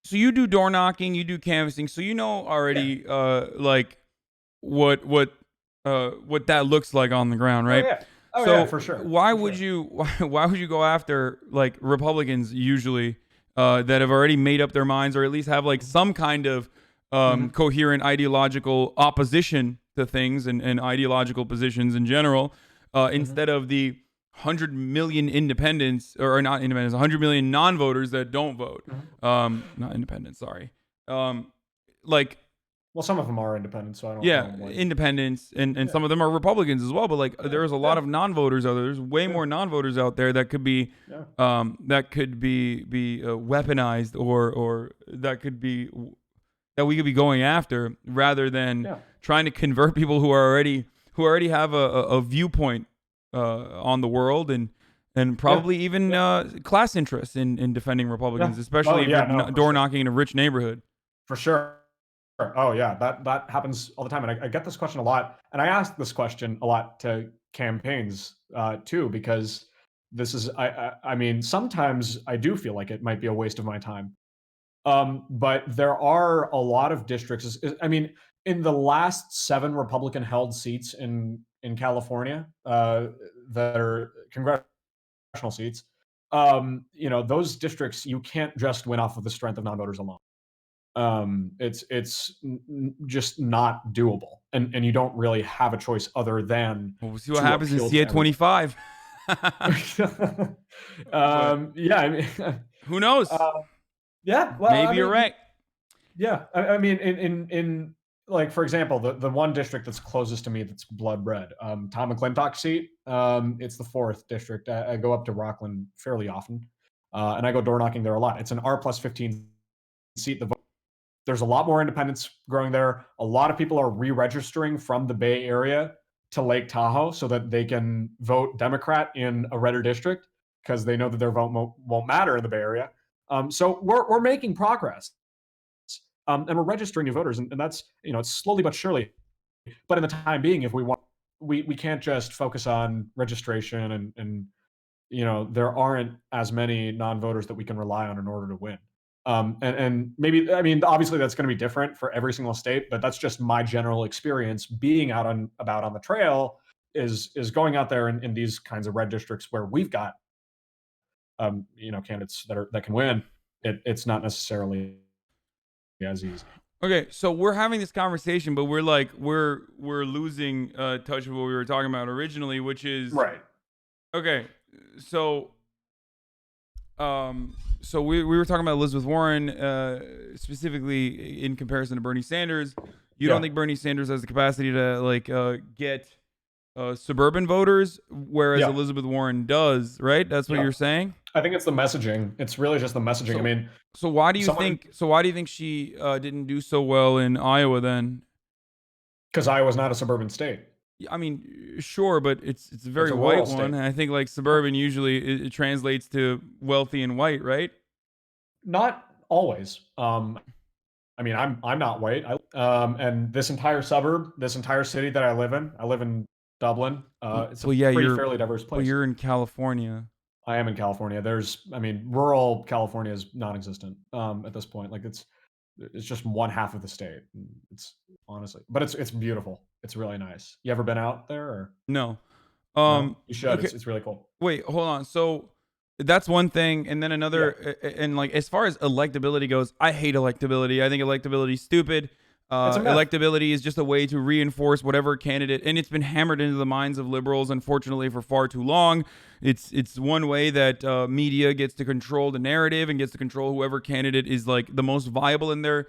so you do door knocking, you do canvassing, so you know already like what that looks like on the ground, oh right? yeah, oh So yeah, for sure. why for would sure. you why would you go after like Republicans usually that have already made up their minds or at least have like some kind of Mhm. coherent ideological opposition to things and ideological positions in general instead of the 100 million independents or not independents, 100 million non-voters that don't vote. Not independents, sorry. Like Well, some of them are independent, so I don't yeah, like. independents and Yeah. some of them are Republicans as well. But like, there's a lot yeah. of non-voters out there. There's way Yeah. more non-voters out there that could be, Yeah. weaponized or that could be that we could be going after rather than Yeah. trying to convert people who already have a viewpoint on the world and probably even class interests in defending Republicans, Yeah. especially Oh, if yeah, you're no, for door sure. knocking in a rich neighborhood. For sure. Oh yeah, that happens all the time, and I get this question a lot, and I ask this question a lot to campaigns too, because this is I mean sometimes I do feel like it might be a waste of my time, but there are a lot of districts. I mean, in the last 7 Republican-held seats in California that are congressional seats, you know, those districts you can't just win off of the strength of non-voters alone. It's just not doable, and you don't really have a choice other than Well, we'll see what to happens in appeal to everybody. CA 25. But Yeah, I mean, who knows? uh, yeah, well, I Maybe you're mean, right. yeah, I mean, in like for example, the one district that's closest to me that's blood red, Tom McClintock seat. It's the 4th district. I go up to Rockland fairly often, and I go door knocking there a lot. It's an R+15 seat. There's a lot more independents growing there. A lot of people are re-registering from the Bay Area to Lake Tahoe so that they can vote Democrat in a redder district because they know that their vote won't matter in the Bay Area. So we're making progress, and we're registering new voters, and that's, you know, it's slowly but surely. But in the time being, if we want, we can't just focus on registration, and you know, there aren't as many non-voters that we can rely on in order to win. And maybe, I mean, obviously that's going to be different for every single state, but that's just my general experience being out on about on the trail is going out there in these kinds of red districts where we've got you know, candidates that can win. It's not necessarily as easy. Okay, so we're having this conversation, but we're like we're losing touch of what we were talking about originally, which is Right. okay. So So we were talking about Elizabeth Warren, specifically in comparison to Bernie Sanders. You don't Yeah. think Bernie Sanders has the capacity to like get suburban voters, whereas Yeah. Elizabeth Warren does, right? That's what Yeah. you're saying. I think it's the messaging. It's really just the messaging. So- I mean, So why do you someone- think? So why do you think she didn't do so well in Iowa then? because Iowa's not a suburban state. I mean, sure, but it's a very a white rural one, state. and I think like suburban usually it translates to wealthy and white, right? Not always. I mean, I'm not white. And this entire suburb, this entire city that I live in Dublin. It's a Well, yeah, pretty fairly diverse Well, place. you're in California. I am in California. Rural California is non-existent at this point. Like it's just one half of the state. It's honestly, but it's beautiful. It's really nice. You ever been out there? Or No. no? You should. Okay. It's really cool. Wait, hold on. So that's one thing, and then another, and like as far as electability goes, I hate electability. I think electability is stupid. It's a myth. Electability is just a way to reinforce whatever candidate, and it's been hammered into the minds of liberals, unfortunately, for far too long. It's one way that media gets to control the narrative and gets to control whoever candidate is like the most viable in their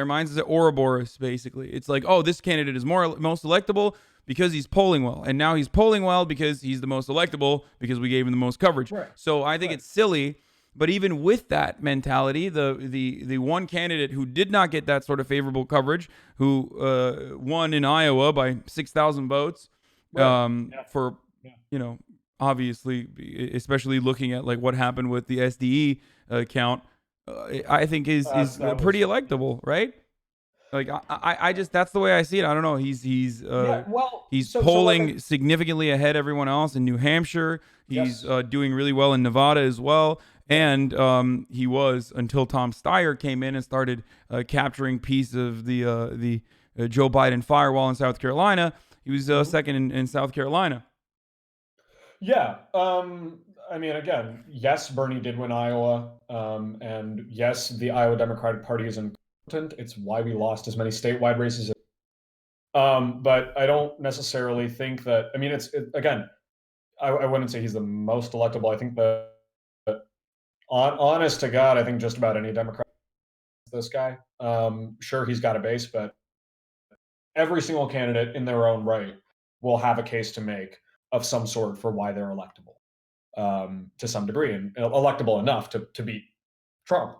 minds. Is an Ouroboros, basically. It's like, oh, this candidate is most electable because he's polling well, and now he's polling well because he's the most electable because we gave him the most coverage. Right. So I think Right. it's silly. But even with that mentality, the one candidate who did not get that sort of favorable coverage, who won in Iowa by 6,000 votes, Right. Yeah. for Yeah. obviously, especially looking at like what happened with the SDE count, I think is That pretty was- electable, right? Like I just that's the way I see it. I don't know. He's Yeah, well, he's so polling like significantly ahead everyone else in New Hampshire. He's Yes. doing really well in Nevada as well. And he was until Tom Steyer came in and started capturing piece of the Joe Biden firewall in South Carolina. He was second in South Carolina. Yeah. I mean, again, yes, Bernie did win Iowa. And yes, the Iowa Democratic Party is important. It's why we lost as many statewide races. But I don't necessarily think that, I mean, again, I wouldn't say he's the most electable. I think honest to God, I think just about any Democrat, this guy. Sure, he's got a base, but every single candidate in their own right will have a case to make of some sort for why they're electable to some degree, and electable enough to beat Trump.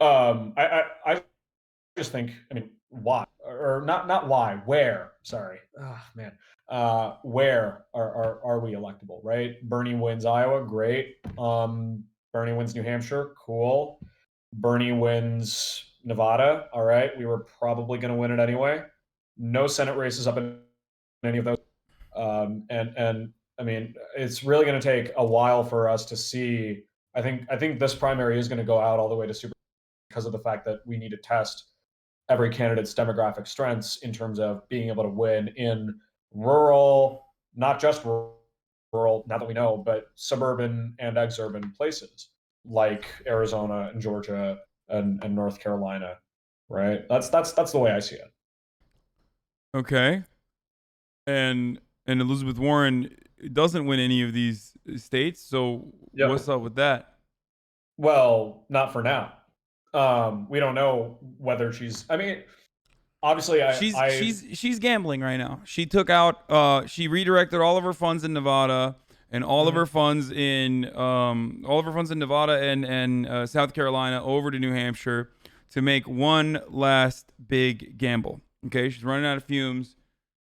I just think, I mean, why or not why, where? Sorry, man, where are we electable? Right? Bernie wins Iowa, great. Bernie wins New Hampshire, cool. Bernie wins Nevada, all right. We were probably going to win it anyway. No Senate races up in any of those. And I mean, it's really going to take a while for us to see. I think this primary is going to go out all the way to super because of the fact that we need to test every candidate's demographic strengths in terms of being able to win in rural, not just rural, now that we know, but suburban and exurban places like Arizona and Georgia and North Carolina, right? That's the way I see it. Okay. And Elizabeth Warren doesn't win any of these states. So Yep. what's up with that? Well, not for now. We don't know whether she's. I mean, obviously, she's gambling right now. She took out she redirected all of her funds in Nevada and all of her funds in Nevada and South Carolina over to New Hampshire to make one last big gamble. Okay, she's running out of fumes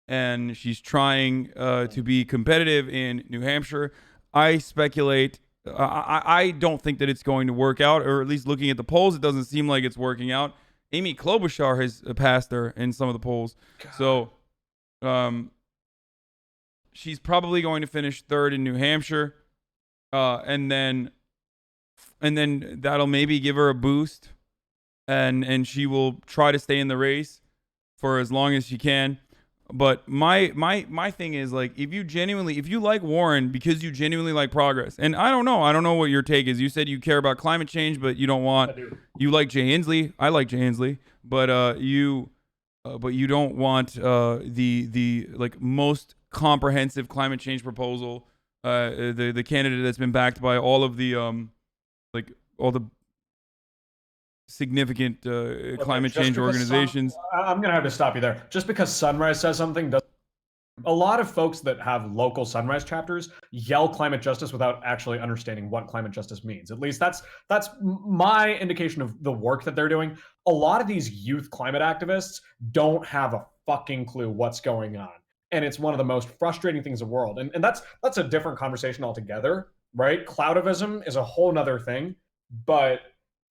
and she's trying to be competitive in New Hampshire. I speculate. I don't think that it's going to work out, or at least looking at the polls, it doesn't seem like it's working out. Amy Klobuchar has passed her in some of the polls. God. So she's probably going to finish third in New Hampshire. And then that'll maybe give her a boost. And she will try to stay in the race for as long as she can. But my thing is, like, if you like Warren because you genuinely like progress, and I don't know what your take is. You said you care about climate change, but you don't want, you like Jay Inslee. I like Jay Inslee, but you don't want the like most comprehensive climate change proposal, the candidate that's been backed by all of the like all the significant climate just change because organizations. I'm gonna have to stop you there. Just because Sunrise says something doesn't. A lot of folks that have local Sunrise chapters yell climate justice without actually understanding what climate justice means. At least that's my indication of the work that they're doing. A lot of these youth climate activists don't have a fucking clue what's going on. And it's one of the most frustrating things in the world. And that's a different conversation altogether, right? Cloudivism is a whole nother thing, but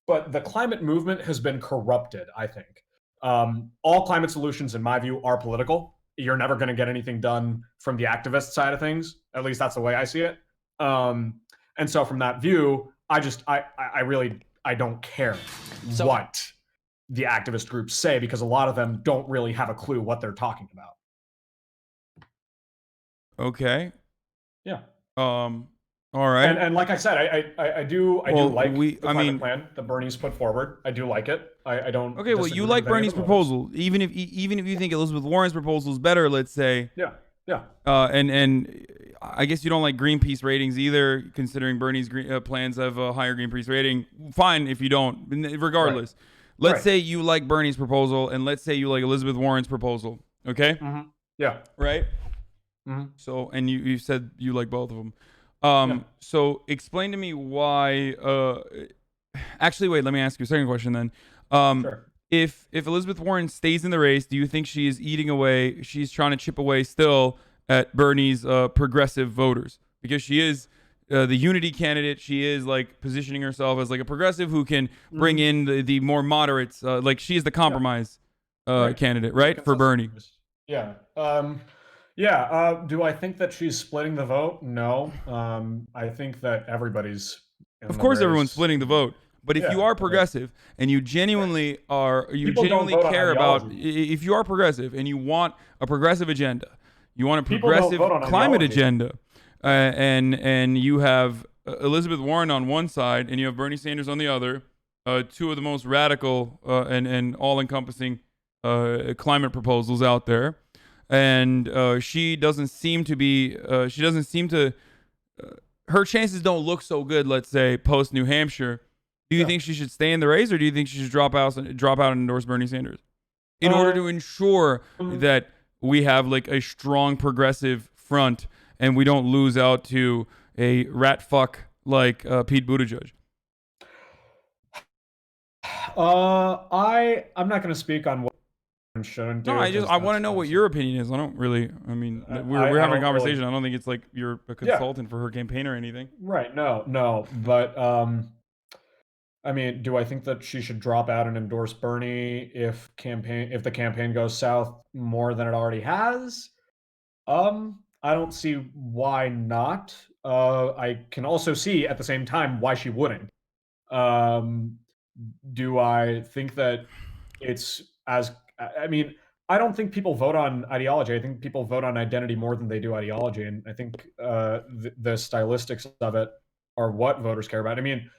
the climate movement has been corrupted, I think. All climate solutions, in my view, are political. You're never going to get anything done from the activist side of things. At least that's the way I see it. And so from that view, I really don't care what the activist groups say, because a lot of them don't really have a clue what they're talking about. Okay. Yeah. All right. And like I said, I do like the climate plan that Bernie's put forward. I do like it. I don't. Okay, well, you like Bernie's proposal, even if you think Elizabeth Warren's proposal is better, let's say. Yeah. Yeah. And I guess you don't like Greenpeace ratings either, considering Bernie's plans have a higher Greenpeace rating. Fine if you don't. Regardless, let's say you like Bernie's proposal, and let's say you like Elizabeth Warren's proposal. Okay. Mm-hmm. Yeah. Right. Mm-hmm. So, and you said you like both of them. So explain to me why. Actually, wait. Let me ask you a second question then. Sure. If Elizabeth Warren stays in the race, do you think she is eating away? She's trying to chip away still at Bernie's progressive voters, because she is the unity candidate. She is like positioning herself as like a progressive who can bring in the more moderates. Like she is the compromise candidate, right, for Bernie. Yeah. Do I think that she's splitting the vote? No. I think that everybody's. Of course, everyone's splitting the vote. But if you are progressive and you genuinely care about, if you are progressive and you want a progressive agenda, you want a progressive climate agenda, and you have Elizabeth Warren on one side and you have Bernie Sanders on the other, two of the most radical and all-encompassing climate proposals out there, and she doesn't seem to, her chances don't look so good, let's say, post New Hampshire. Do you think she should stay in the race, or do you think she should drop out and endorse Bernie Sanders in order to ensure that we have like a strong progressive front and we don't lose out to a rat fuck like Pete Buttigieg? I'm not going to speak on what I shouldn't do. No, I want to know what your opinion is. I don't really. I mean, we're having a conversation. I don't think it's like you're a consultant for her campaign or anything. Right. No. But I mean, do I think that she should drop out and endorse Bernie if the campaign goes south more than it already has? I don't see why not. I can also see at the same time why she wouldn't. Do I think that it's as? I mean, I don't think people vote on ideology. I think people vote on identity more than they do ideology, and I think the stylistics of it are what voters care about. I mean,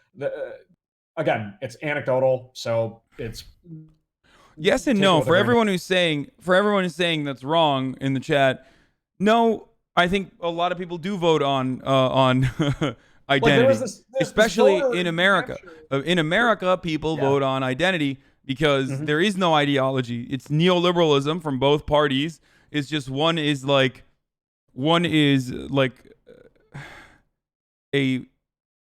again, it's anecdotal, so it's yes and no. For everyone who's saying that's wrong in the chat, no, I think a lot of people do vote on identity, especially in America. In America, people vote on identity because there is no ideology. It's neoliberalism from both parties. It's just one is like a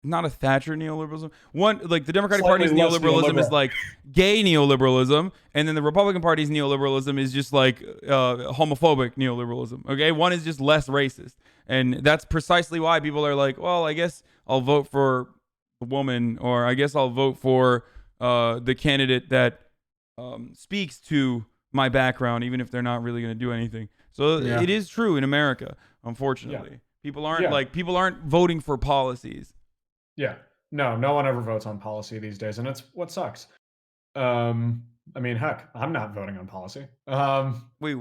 not a Thatcher neoliberalism. One, like the Democratic Party's neoliberalism is like gay neoliberalism, and then the Republican Party's neoliberalism is just like homophobic neoliberalism. Okay, one is just less racist, and that's precisely why people are like, well, I guess I'll vote for a woman, or I guess I'll vote for the candidate that speaks to my background, even if they're not really going to do anything. So it is true in America, unfortunately. People aren't voting for policies. Yeah. No one ever votes on policy these days, and it's what sucks. I mean, heck, I'm not voting on policy. Wait,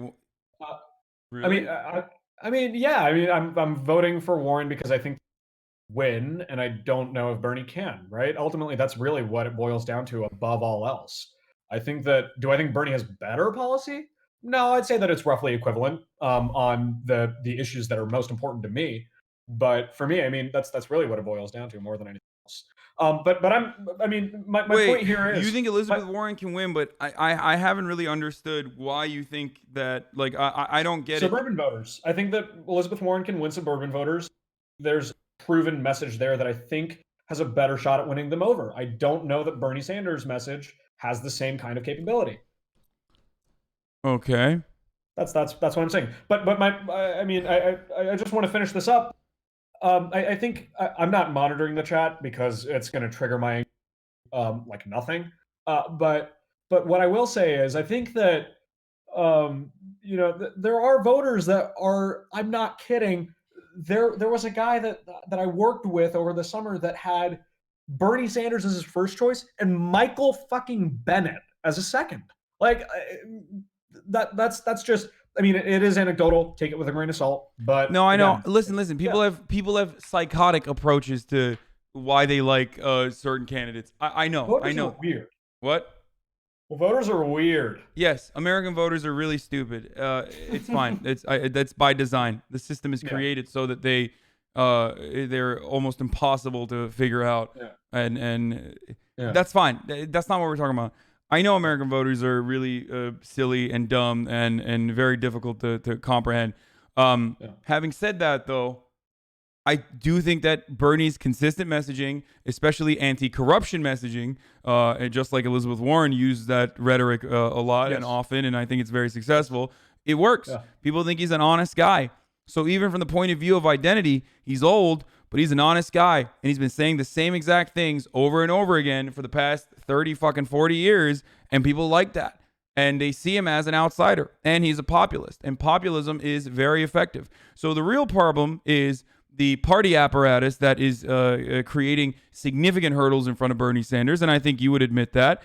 really? I'm voting for Warren because I think win, and I don't know if Bernie can, right? Ultimately, that's really what it boils down to above all else. I think Bernie has better policy? No, I'd say that it's roughly equivalent on the issues that are most important to me. But for me, I mean, that's really what it boils down to more than anything else. I mean, my Wait, point here is you think Elizabeth Warren can win, but I haven't really understood why you think that. Like, I don't get it. suburban voters. I think that Elizabeth Warren can win suburban voters. There's a proven message there that I think has a better shot at winning them over. I don't know that Bernie Sanders' message has the same kind of capability. Okay. That's what I'm saying. But I mean, I just want to finish this up. I think I'm not monitoring the chat because it's going to trigger my like nothing. But what I will say is I think that you know there are voters that are. I'm not kidding. There was a guy that I worked with over the summer that had Bernie Sanders as his first choice and Michael fucking Bennett as a second. Like that's just. I mean, it is anecdotal. Take it with a grain of salt. But No, I know. again, Listen. People have psychotic approaches to why they like certain candidates. I know. voters are weird. What? Well, voters are weird. Yes, American voters are really stupid. It's fine. That's by design. The system is Yeah. created so that they're almost impossible to figure out, Yeah. and Yeah. that's fine. That's not what we're talking about. I know American voters are really silly and dumb and very difficult to comprehend. Having said that, though, I do think that Bernie's consistent messaging, especially anti-corruption messaging, and just like Elizabeth Warren used that rhetoric a lot and Yes. often, and I think it's very successful. It works. Yeah. People think he's an honest guy. So even from the point of view of identity, he's old, but he's an honest guy, and he's been saying the same exact things over and over again for the past 30 fucking 40 years, and people like that. And they see him as an outsider, and he's a populist, and populism is very effective. So the real problem is the party apparatus that is creating significant hurdles in front of Bernie Sanders, and I think you would admit that.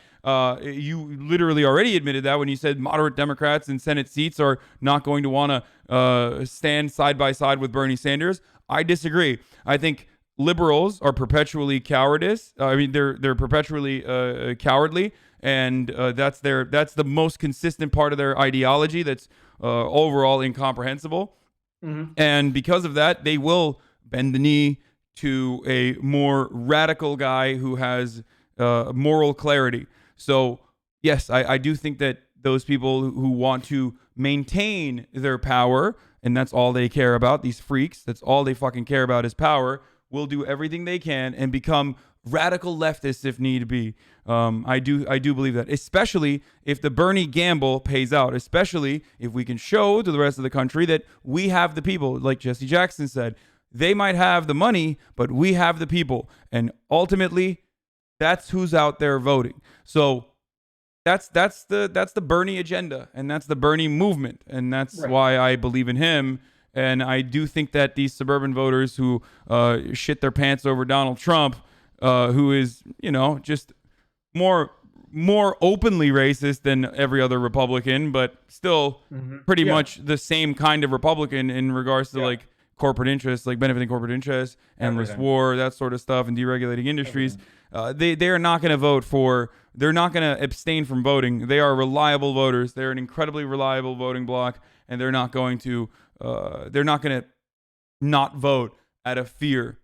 You literally already admitted that when you said moderate Democrats in Senate seats are not going to want to stand side by side with Bernie Sanders. I disagree. I think liberals are perpetually cowardice. I mean, they're perpetually cowardly, and that's the most consistent part of their ideology. That's overall incomprehensible. Mm-hmm. And because of that, they will bend the knee to a more radical guy who has moral clarity. So, yes, I do think that those people who want to maintain their power, and that's all they care about, these freaks, that's all they fucking care about is power, will do everything they can and become radical leftists if need be. I do believe that, especially if the Bernie gamble pays out, especially if we can show to the rest of the country that we have the people, like Jesse Jackson said. They might have the money, but we have the people. And ultimately, that's who's out there voting. So that's the Bernie agenda, and that's the Bernie movement, and that's Right. why I believe in him. And I do think that these suburban voters who shit their pants over Donald Trump, who is, just more openly racist than every other Republican, but still pretty Yeah. much the same kind of Republican in regards to like corporate interests, like benefiting corporate interests, endless Everything. war, that sort of stuff, and deregulating industries. They are not going to vote for. They're not going to abstain from voting. They are reliable voters. They're an incredibly reliable voting bloc, and they're not going to. They're not going to not vote out of fear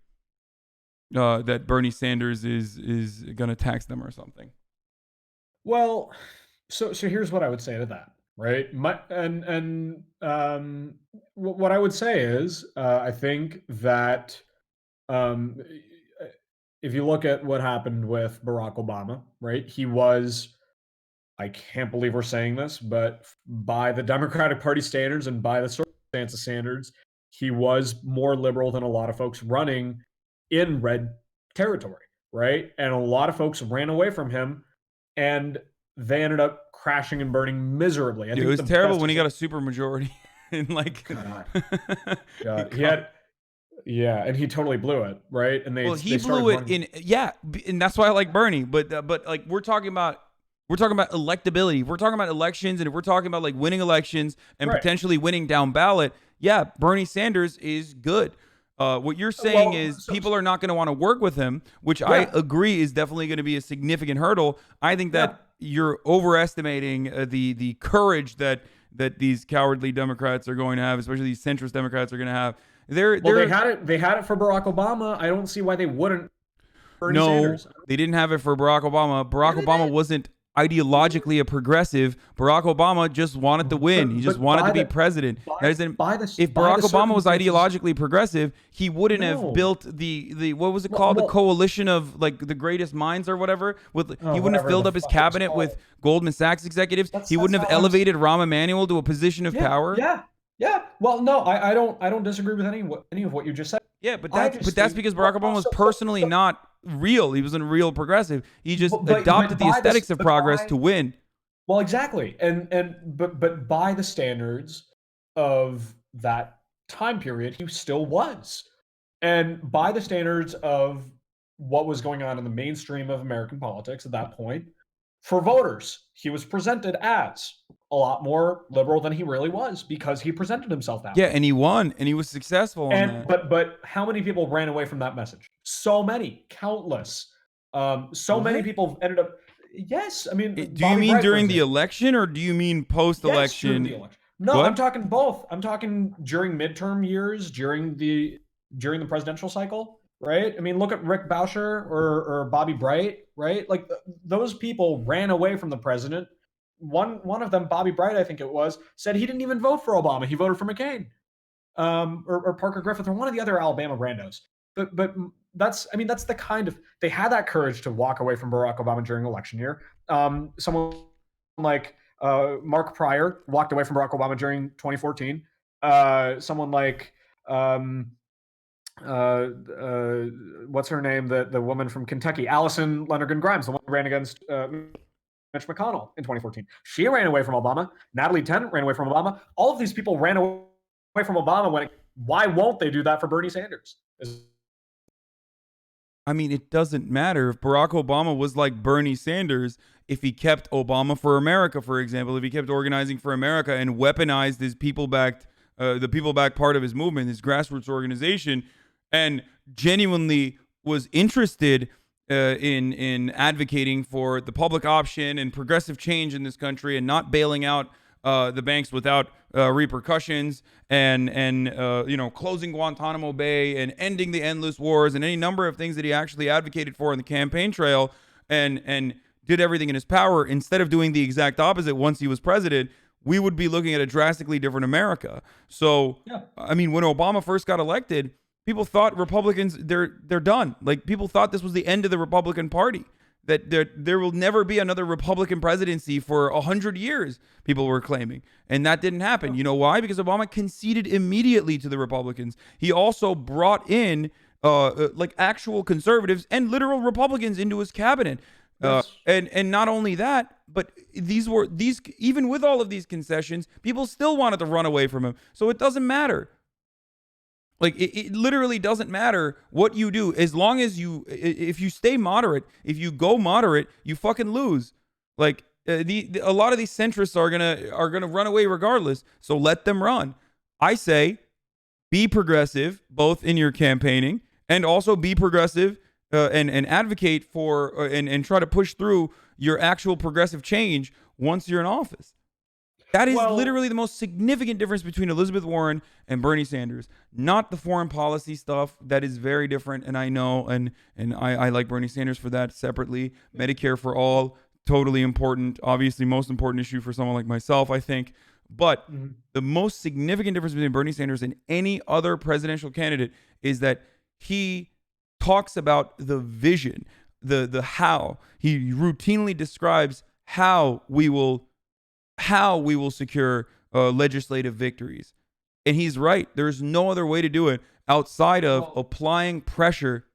that Bernie Sanders is going to tax them or something. Well, so here's what I would say to that, right? What I would say is, I think that um, if you look at what happened with Barack Obama, right? He was, I can't believe we're saying this, but by the Democratic Party standards and by the circumstances standards, he was more liberal than a lot of folks running in red territory, right? And a lot of folks ran away from him, and they ended up crashing and burning miserably. It was terrible when he got a super majority in like. God, he had, yeah, and he totally blew it, right? And Well, he blew it in, and that's why I like Bernie. But like we're talking about electability. We're talking about elections, and if we're talking about like winning elections and Right. potentially winning down ballot, yeah, Bernie Sanders is good. What you're saying is people are not going to want to work with him, which I Yeah. agree is definitely going to be a significant hurdle. I think that you're overestimating the courage that these cowardly Democrats are going to have, especially these centrist Democrats are going to have. Well, they had it for Barack Obama. I don't see why they wouldn't Bernie No, Sanders. they didn't have it for Barack Obama. Barack Yeah, they Obama did. wasn't ideologically a progressive. Barack Obama just wanted to win. He just But wanted by to be the- president. That isn't. If by Barack the Obama was circumstances- ideologically progressive, he wouldn't have No. built the what was it Well- called? The well- coalition of like the greatest minds or whatever. With he wouldn't have whatever filled the up his fuck it's cabinet called. with Goldman Sachs executives. That's He wouldn't not have what I'm elevated Rahm Emanuel to a position of power. Yeah. Well, no, I don't disagree with any of what you just said. Yeah, but I that's just that's think- because Barack Obama was personally not real. He wasn't a real progressive. He just adopted the by aesthetics of but progress by- to win. Well, exactly, but by the standards of that time period, he still was, and by the standards of what was going on in the mainstream of American politics at that point, for voters, he was presented as a lot more liberal than he really was because he presented himself that Yeah, way. and he won, and he was successful on And that. but how many people ran away from that message? So many, countless. So many What? people ended up. Yes, I mean. Do you Bobby mean Bright, for during the example. election, or do you mean Yes, during post-election? the election. No, What? I'm talking both. I'm talking during midterm years, during the presidential cycle, right? I mean, look at Rick Boucher or Bobby Bright, right? Like those people ran away from the president. One of them, Bobby Bright, I think it was, said he didn't even vote for Obama. He voted for McCain, or Parker Griffith, or one of the other Alabama randos. But that's the kind of, they had that courage to walk away from Barack Obama during election year. Someone like Mark Pryor walked away from Barack Obama during 2014. Someone like what's her name? The woman from Kentucky, Allison Lonergan Grimes, the one who ran against Mitch McConnell in 2014. She ran away from Obama. Natalie Tennant ran away from Obama. All of these people ran away from Obama. Why won't they do that for Bernie Sanders? I mean, it doesn't matter if Barack Obama was like Bernie Sanders. If he kept Obama for America, for example, if he kept organizing for America and weaponized his the people-backed part of his movement, his grassroots organization, and genuinely was interested in advocating for the public option and progressive change in this country and not bailing out the banks without repercussions and closing Guantanamo Bay and ending the endless wars and any number of things that he actually advocated for in the campaign trail and did everything in his power instead of doing the exact opposite once he was president, we would be looking at a drastically different America. So, Yeah. I mean, when Obama first got elected, people thought Republicans, they're done. Like, people thought this was the end of the Republican Party, that there will never be another Republican presidency for 100 years, people were claiming. And that didn't happen. You know why? Because Obama conceded immediately to the Republicans. He also brought in like actual conservatives and literal Republicans into his cabinet. Yes. And not only that, but these even with all of these concessions, people still wanted to run away from him. So it doesn't matter. Like, it literally doesn't matter what you do, as long as if you stay moderate, if you go moderate, you fucking lose. Like, a lot of these centrists are gonna run away regardless. So let them run. I say, be progressive both in your campaigning and also be progressive and advocate for and try to push through your actual progressive change once you're in office. That is literally the most significant difference between Elizabeth Warren and Bernie Sanders. Not the foreign policy stuff. That is very different, and I know, and I like Bernie Sanders for that separately. Medicare for all, totally important. Obviously, most important issue for someone like myself, I think. But the most significant difference between Bernie Sanders and any other presidential candidate is that he talks about the vision, the how. He routinely describes how we will secure legislative victories. And he's right. There's no other way to do it outside of applying pressure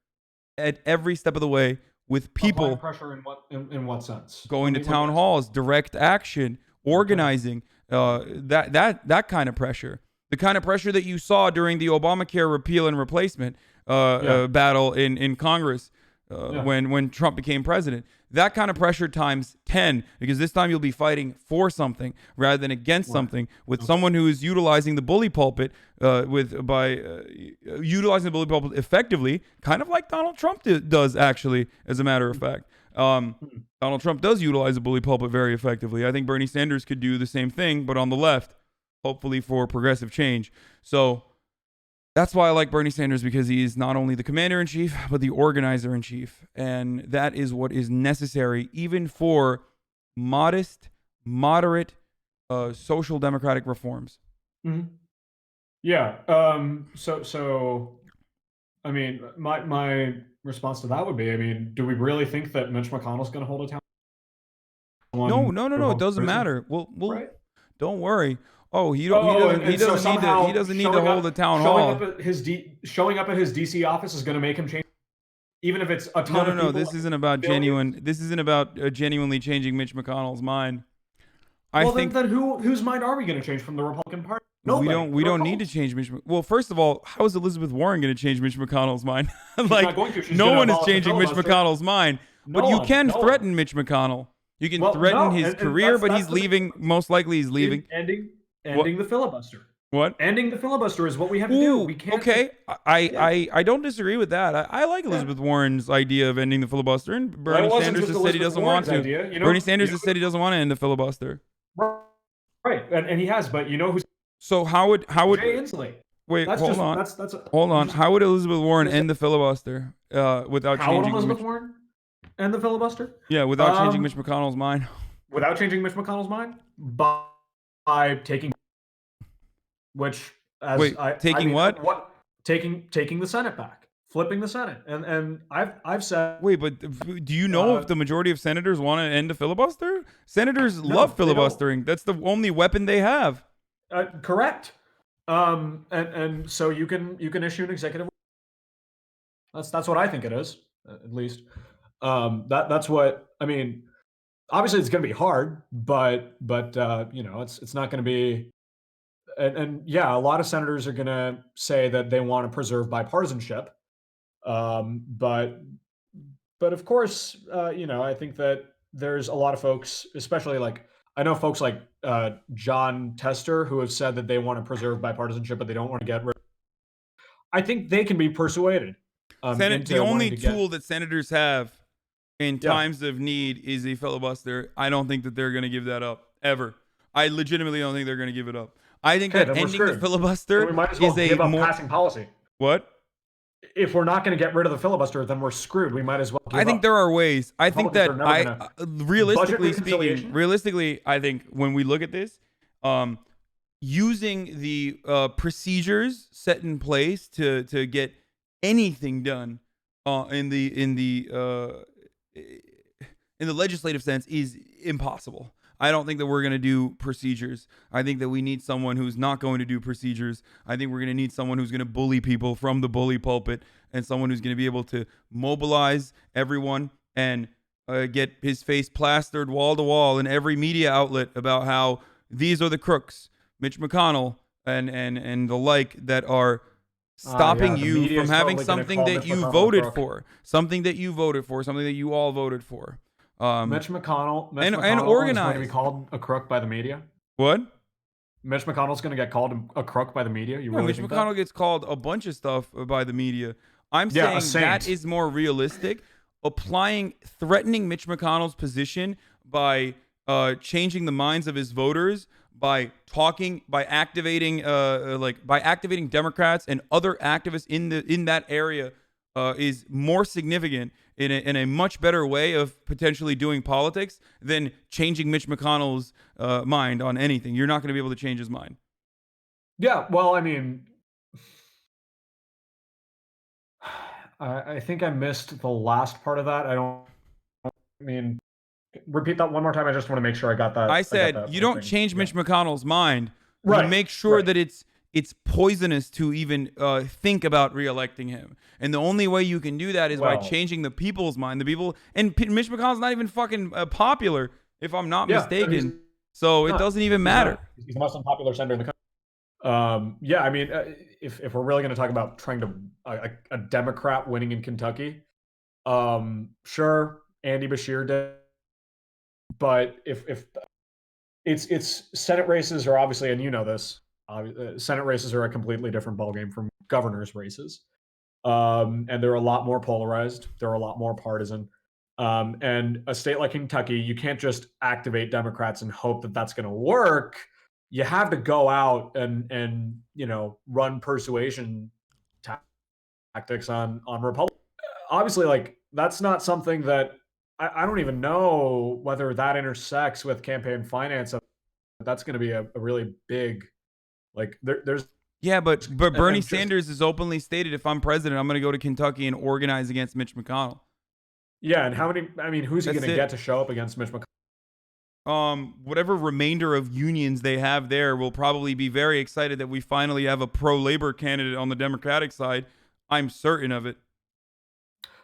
at every step of the way with people. Applying pressure in what sense? Going to town halls, direct action, organizing, that kind of pressure. The kind of pressure that you saw during the Obamacare repeal and replacement battle in Congress when Trump became president. That kind of pressure times 10, because this time you'll be fighting for something rather than against something with someone who is utilizing the bully pulpit utilizing the bully pulpit effectively, kind of like Donald Trump does, actually, as a matter of fact. Donald Trump does utilize the bully pulpit very effectively. I think Bernie Sanders could do the same thing, but on the left, hopefully for progressive change. So That's why I like Bernie Sanders, because he is not only the commander in chief, but the organizer in chief. And that is what is necessary, even for moderate social democratic reforms. Mm-hmm. Yeah. So, I mean, my response to that would be, I mean, do we really think that Mitch McConnell's going to hold a town? No. It doesn't matter. Well, Right. don't worry. Oh, he and so doesn't need to. somehow He doesn't need to showing hold up- a town showing hall. Up at showing up at his DC office is going to make him change, even if it's a ton of No. people. This isn't about billions. This isn't about genuinely changing Mitch McConnell's mind. I Well, think then whose mind are we going to change from the Republican Party? Nobody. we don't need to change Mitch. Well, first of all, how is Elizabeth Warren going to change Mitch McConnell's mind? Like, not going to. She's no gonna one is abolish the changing Mitch filibuster. McConnell's mind. But you can threaten Mitch McConnell. You can Well, threaten no, his and career, that's- but that's he's the- leaving. Most likely, he's leaving. Ending the filibuster. What? Ending the filibuster is what we have to do. Ooh, We can't. okay. I don't disagree with that. I like Elizabeth Warren's idea of ending the filibuster, and Bernie wasn't Sanders just has said he Elizabeth doesn't want Warren's to. idea. You know- Bernie Sanders you has know- said he doesn't want to end the filibuster. Right, and he has, but you know who's So how would Jay Inslee? wait? That's Hold just on. that's Hold on. just- How would Elizabeth Warren end the filibuster without How would changing Elizabeth Mitch, Warren end the filibuster? without changing Um, Mitch McConnell's mind? Without changing Mitch McConnell's mind? By taking, which as Wait, taking what? Taking the Senate back, flipping the Senate, and I've said Wait, but do you know if the majority of senators want to end the filibuster? Senators No, love they don't. filibustering. That's the only weapon they have. correct, and so you can issue an executive. That's what I think it is, at least. That's what I mean. Obviously, it's going to be hard, but you know, it's not going to be. And yeah, a lot of senators are going to say that they want to preserve bipartisanship, but of course, you know, I think that there's a lot of folks, especially like I know folks like John Tester, who have said that they want to preserve bipartisanship, but they don't want to get rid. I think they can be persuaded. The only tool that senators have in times of need is a filibuster. I don't think that they're going to give that up ever. I legitimately don't think they're going to give it up. I think that ending the filibuster we might as well is a give up more passing policy. what? If we're not going to get rid of the filibuster, then we're screwed. We might as well. I think there are ways. I think that Republicans realistically Budget speaking, reconciliation? I think when we look at this, using the procedures set in place to get anything done in the legislative sense is impossible. I don't think that we're going to do procedures. I think that we need someone who's not going to do procedures. I think we're going to need someone who's going to bully people from the bully pulpit, and someone who's going to be able to mobilize everyone and get his face plastered wall to wall in every media outlet about how these are the crooks, Mitch McConnell and the like, that are stopping the you media from is having totally gonna something call that Mitch you McConnell a voted crook. for, something that you all voted for. Mitch McConnell and is going to organized. be called a crook by the media. What? Mitch McConnell's going to get called a crook by the media. You really Mitch think McConnell gets called a bunch of stuff by the media. I'm Yeah, a saying that saint. is more realistic. Threatening Mitch McConnell's position by changing the minds of his voters, by activating Democrats and other activists in that area is more significant in a much better way of potentially doing politics than changing Mitch McConnell's mind on anything. You're not going to be able to change his mind. Yeah, well, I mean, I think I missed the last part of that. I mean, repeat that one more time. I just want to make sure I got that. I got said that you whole don't thing. change Mitch McConnell's mind. Right, You make sure right. that it's poisonous to even think about reelecting him. And the only way you can do that is by Well- changing the people's mind. The people and Mitch McConnell's not even fucking popular, if I'm not Yeah, and he's mistaken. So it not. doesn't even matter. He's the most unpopular senator in the country. Yeah, I mean, if we're really going to talk about trying to a Democrat winning in Kentucky, sure, Andy Bashir did, but if it's Senate races are obviously, and you know this, Senate races are a completely different ballgame from governor's races, and they're a lot more polarized. They're a lot more partisan. And a state like Kentucky, you can't just activate Democrats and hope that that's going to work. You have to go out and you know run persuasion tactics on Republicans. Obviously, like that's not something that I don't even know whether that intersects with campaign finance. That's going to be a really big, like there's Yeah, but and Bernie just Sanders has openly stated, if I'm president, I'm going to go to Kentucky and organize against Mitch McConnell. yeah. And how many? I mean, who's he That's going to it. get to show up against Mitch McConnell? Whatever remainder of unions they have there will probably be very excited that we finally have a pro-labor candidate on the Democratic side. I'm certain of it.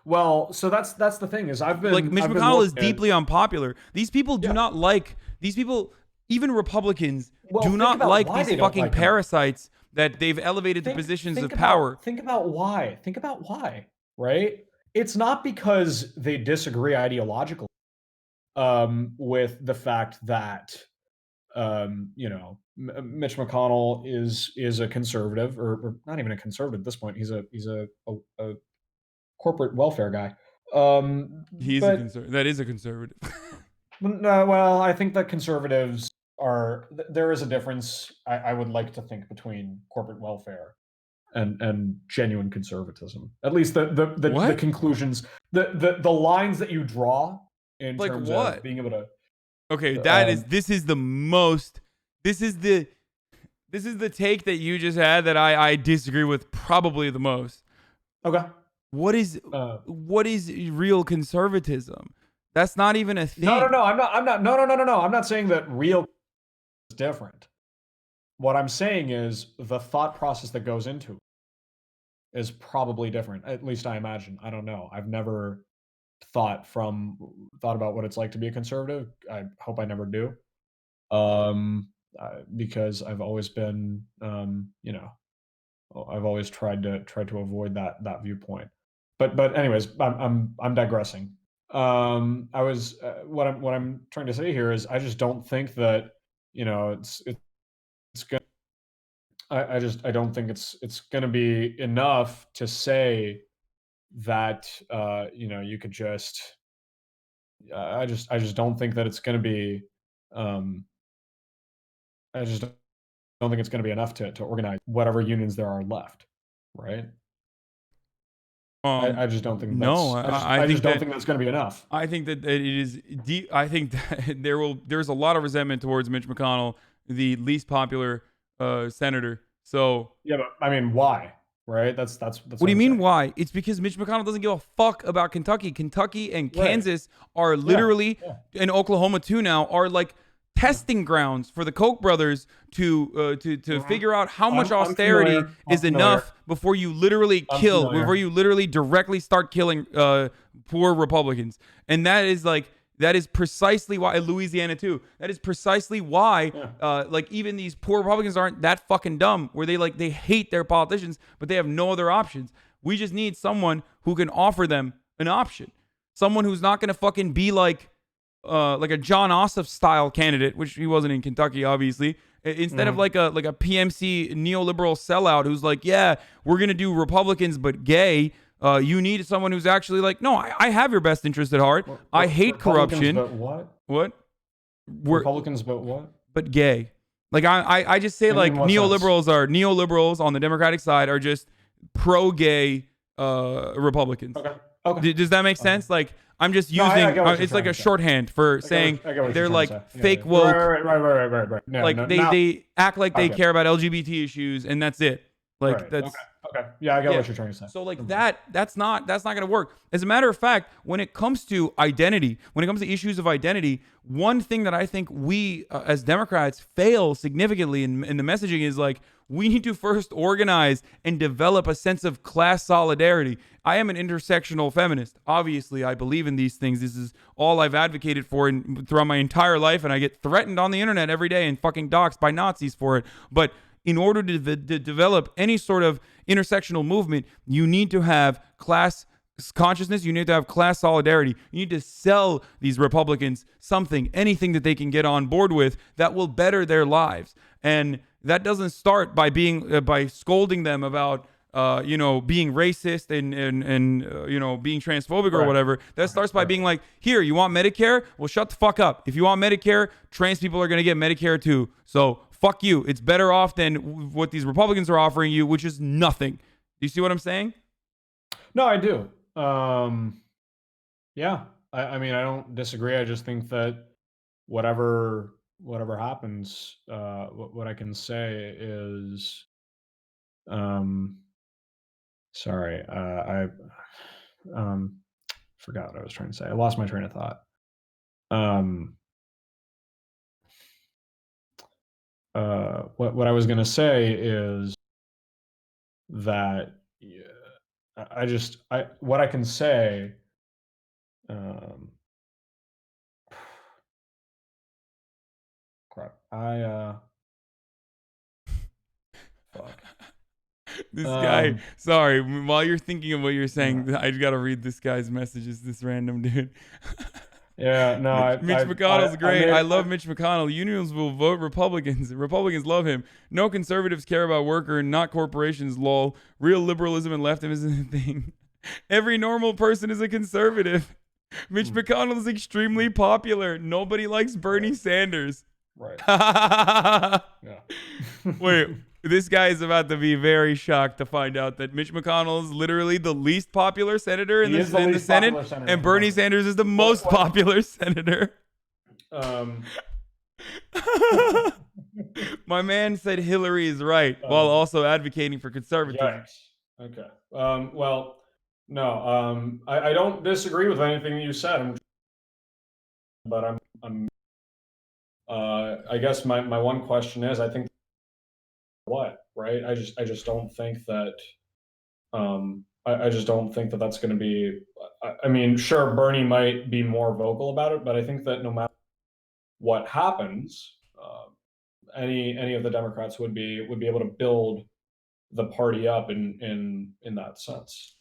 Well, so that's the thing is I've been Like Mitch I've been McConnell is looking at- deeply unpopular. These people do Yeah. not like these people. Even Republicans Well, do think not about like why these they don't fucking like him. parasites that they've elevated to positions of power. Think about why. Think about why. Right? It's not because they disagree ideologically with the fact that Mitch McConnell is a conservative, or not even a conservative at this point. He's a corporate welfare guy. He's a But conservative. That is a conservative. no, well, I think that conservatives are. There is a difference. I would like to think between corporate welfare and genuine conservatism. At least the What? conclusions, the lines that you draw in Like terms what? of being able to. Okay, Um, this is the take that you just had that I disagree with probably the most. Okay. What is real conservatism? That's not even a thing. No. I'm not. No. I'm not saying that real is different. What I'm saying is the thought process that goes into it is probably different. At least I imagine. I don't know. I've never thought about what it's like to be a conservative. I hope I never do. Because I've always been, I've always tried to avoid that viewpoint. But anyways, I'm digressing. I was what I'm trying to say here is I just don't think that it's good. I don't think it's gonna be enough to say that you could just. I just don't think that it's gonna be. I just don't think it's going to be enough to organize whatever unions there are left, right? I just don't think no, I just don't think that's going to be enough. I think that it is deep. I think that there's a lot of resentment towards Mitch McConnell, the least popular senator. So Yeah, but I mean, why? Right? That's what do you mean why? It's because Mitch McConnell doesn't give a fuck about Kentucky. Kentucky and Right. Kansas are literally, and Oklahoma too now, are like testing grounds for the Koch brothers to figure out how much I'm austerity familiar. is I'm enough before you literally familiar. before you literally directly start killing poor Republicans. And that is precisely why Louisiana too. That is precisely why like even these poor Republicans aren't that fucking dumb where they hate their politicians, but they have no other options. We just need someone who can offer them an option. Someone who's not going to fucking be like a John Ossoff style candidate, which he wasn't in Kentucky, obviously. Instead of like a PMC neoliberal sellout who's like, yeah, we're gonna do Republicans but gay. You need someone who's actually like, no, I have your best interest at heart. I hate corruption. But what? What? Republicans, but what? But gay. Like I just say In like what neoliberals on the Democratic side are just pro-gay Republicans. Okay. Does that make sense? Like I'm just No, using I get what you're it's like trying a to say. shorthand for saying I get what you're they're trying like to say. fake Yeah. woke. Right. No, Like no, they act like they Okay. care about LGBT issues and that's it. Like right. that's Okay. Yeah, I get what you're trying to say. so like that's not going to work. As a matter of fact, when it comes to identity, when it comes to issues of identity, one thing that I think we as Democrats fail significantly in the messaging is like we need to first organize and develop a sense of class solidarity. I am an intersectional feminist. Obviously, I believe in these things. This is all I've advocated for throughout my entire life, and I get threatened on the internet every day and fucking doxxed by Nazis for it. But in order to develop any sort of intersectional movement, you need to have class consciousness. You need to have class solidarity. You need to sell these Republicans something, anything that they can get on board with that will better their lives. And that doesn't start by by scolding them about being racist and being transphobic or whatever. That starts by being like, here, you want Medicare? Well, shut the fuck up. If you want Medicare, trans people are going to get Medicare too. So fuck you. It's better off than what these Republicans are offering you, which is nothing. Do you see what I'm saying? No, I do. Yeah, I mean, I don't disagree. I just think that whatever happens, what I can say is, um, sorry, I um, forgot what I was trying to say. I lost my train of thought. Um, what I was gonna say is that, yeah, I what I can say, um, crap. Fuck. This guy, Um, sorry, while you're thinking of what you're yeah, saying, I just gotta read this guy's messages. This random dude. yeah, no, Mitch McConnell's I great. made, I love Mitch McConnell. Unions will vote Republicans. Republicans love him. No conservatives care about worker and not corporations. Lol. Real liberalism and leftism isn't a thing. Every normal person is a conservative. Mitch Hmm. McConnell is extremely popular. Nobody likes Bernie Right, Sanders. right, yeah. Wait, this guy is about to be very shocked to find out that Mitch McConnell is literally the least popular senator in He is the the least Senate, popular senator and in the Bernie country. Sanders is the most What? popular senator. Um, My man said Hillary is right while um, also advocating for conservatism. yikes. Okay. Well, no, I don't disagree with anything that you said, but I guess my one question is, I think what, right? I just don't think that, I just don't think that that's going to be, I mean, sure, Bernie might be more vocal about it, but I think that no matter what happens, any of the Democrats would be able to build the party up in that sense.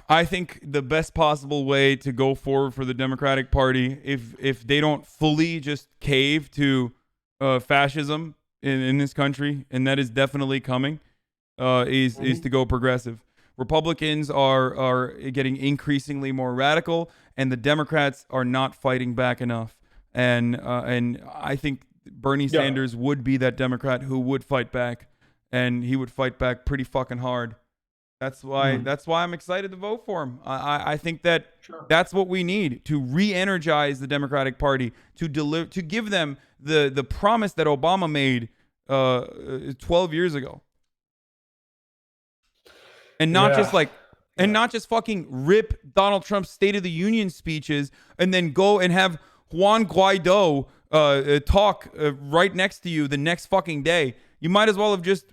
I think the best possible way to go forward for the Democratic Party, if they don't fully just cave to fascism in this country, and that is definitely coming, is to Mhm. go progressive. Republicans are getting increasingly more radical, and the Democrats are not fighting back enough. And I think Bernie Yeah, Sanders would be that Democrat who would fight back, and he would fight back pretty fucking hard. mm, That's why I'm excited to vote for him. I think that sure. that's what we need to re-energize the Democratic Party, to deliver, to give them the promise that Obama made 12 years ago, and not just Yeah, like, and yeah, not just fucking rip Donald Trump's State of the Union speeches and then go and have Juan Guaido talk right next to you the next fucking day. You might as well have just,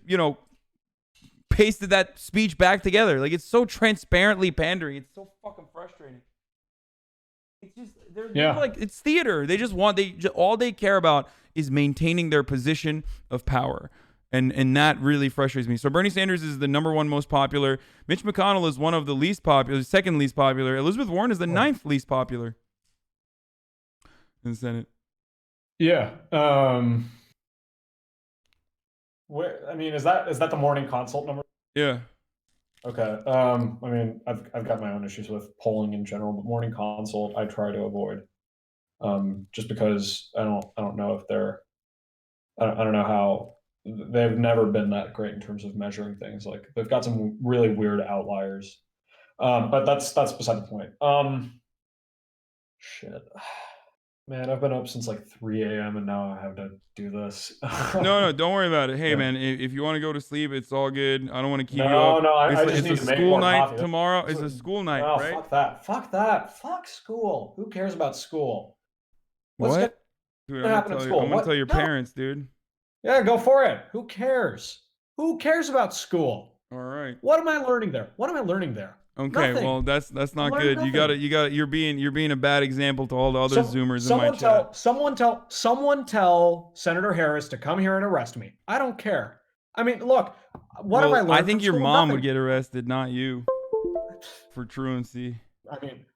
pasted that speech back together. Like, it's so transparently pandering. It's so fucking frustrating. It's just they're yeah. like, it's theater. They just want, all they care about is maintaining their position of power. And that really frustrates me. So Bernie Sanders is the number one most popular. Mitch McConnell is one of the least popular, second least popular. Elizabeth Warren is the Right. ninth least popular in the Senate. Yeah. Where, I mean, is that the morning consult number? Yeah. Okay. I mean, I've got my own issues with polling in general, but morning consult I try to avoid. Just because I don't know if they're, I don't know how, they've never been that great in terms of measuring things. Like they've got some really weird outliers. But that's beside the point. Shit. Man, I've been up since like 3 a.m. and now I have to do this. No, don't worry about it. Hey, Yeah. man, if you want to go to sleep, it's all good. I don't want to keep you No, up. no, It's I just it's a need to make school more night coffee. tomorrow. That's It's what, a school night, no, right? fuck that. Fuck that. Fuck school. Who cares about school? What's gonna What? Dude, happen at school? I'm gonna tell What? your No. parents, dude. Yeah, go for it. Who cares? Who cares about school? All right. What am I learning there? What am I learning there? Okay, Nothing. well that's I'm not learning good. nothing. You're being a bad example to all the other Zoomers in my chat. Someone tell Senator Harris to come here and arrest me. I don't care. I mean, look, what have I Well, I learned from think your school? mom would Nothing. get arrested, not you, for truancy.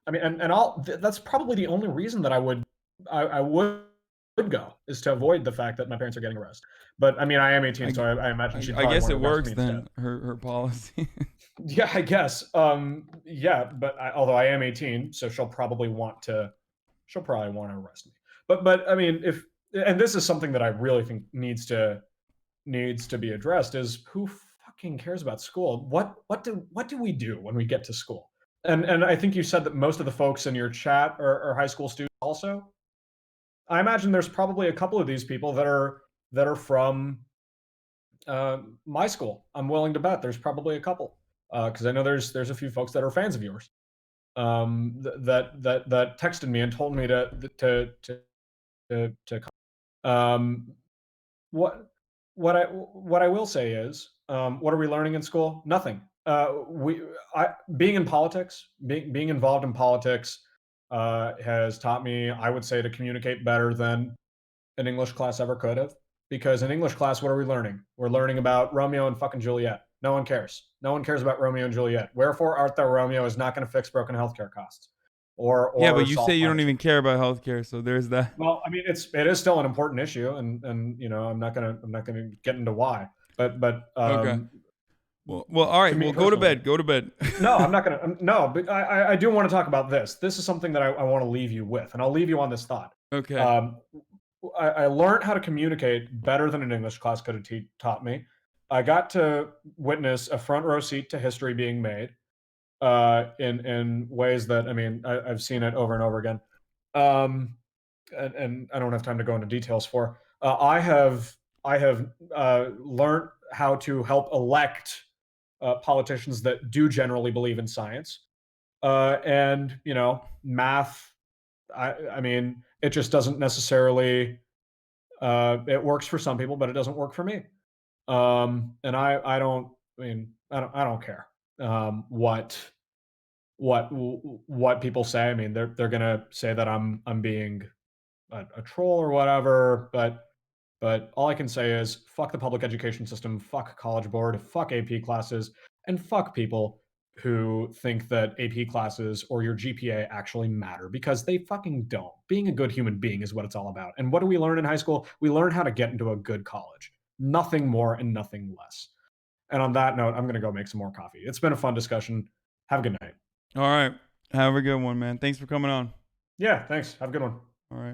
And all that's probably the only reason that I would go is to avoid the fact that my parents are getting arrested. But I mean, I am 18, I, so I imagine she'd I probably guess want it to arrest works me instead. then. Her policy. Yeah, I guess. Yeah, but although I am 18, so she'll probably want to arrest me. But I mean, if, and this is something that I really think needs to be addressed, is who fucking cares about school? What do we do when we get to school? And I think you said that most of the folks in your chat are high school students also. I imagine there's probably a couple of these people that are from my school. I'm willing to bet there's probably a couple because I know there's a few folks that are fans of yours that texted me and told me to what what I will say is, what are we learning in school? Nothing. Being in politics, being involved in politics, has taught me, I would say, to communicate better than an English class ever could have. Because in English class, what are we learning? We're learning about Romeo and fucking Juliet. No one cares. No one cares about Romeo and Juliet. Wherefore art thou Romeo is not going to fix broken healthcare costs, Yeah, but or you solve say you don't climate even change. care about healthcare, so there's that. Well, I mean, it is still an important issue, and you know, I'm not gonna get into why, but Okay. Well, all to right. me Well, go to personally, bed. Go to bed. no, I'm not gonna. No, but I do want to talk about this. This is something that I want to leave you with, and I'll leave you on this thought. Okay. Um, I learned how to communicate better than an English class could have taught me. I got to witness a front row seat to history being made in ways that, I mean, I've seen it over and over again. Um, and I don't have time to go into details for. I have learned how to help elect politicians that do generally believe in science, and you know, math. I mean, it just doesn't necessarily. It works for some people, but it doesn't work for me. And I don't. I mean, I don't care what people say. I mean, they're gonna say that I'm being a troll or whatever, but all I can say is fuck the public education system, fuck College Board, fuck AP classes, and fuck people who think that AP classes or your GPA actually matter because they fucking don't. Being a good human being is what it's all about. And what do we learn in high school? We learn how to get into a good college. Nothing more and nothing less. And on that note, I'm going to go make some more coffee. It's been a fun discussion. Have a good night. All right. Have a good one, man. Thanks for coming on. Yeah, thanks. Have a good one. All right.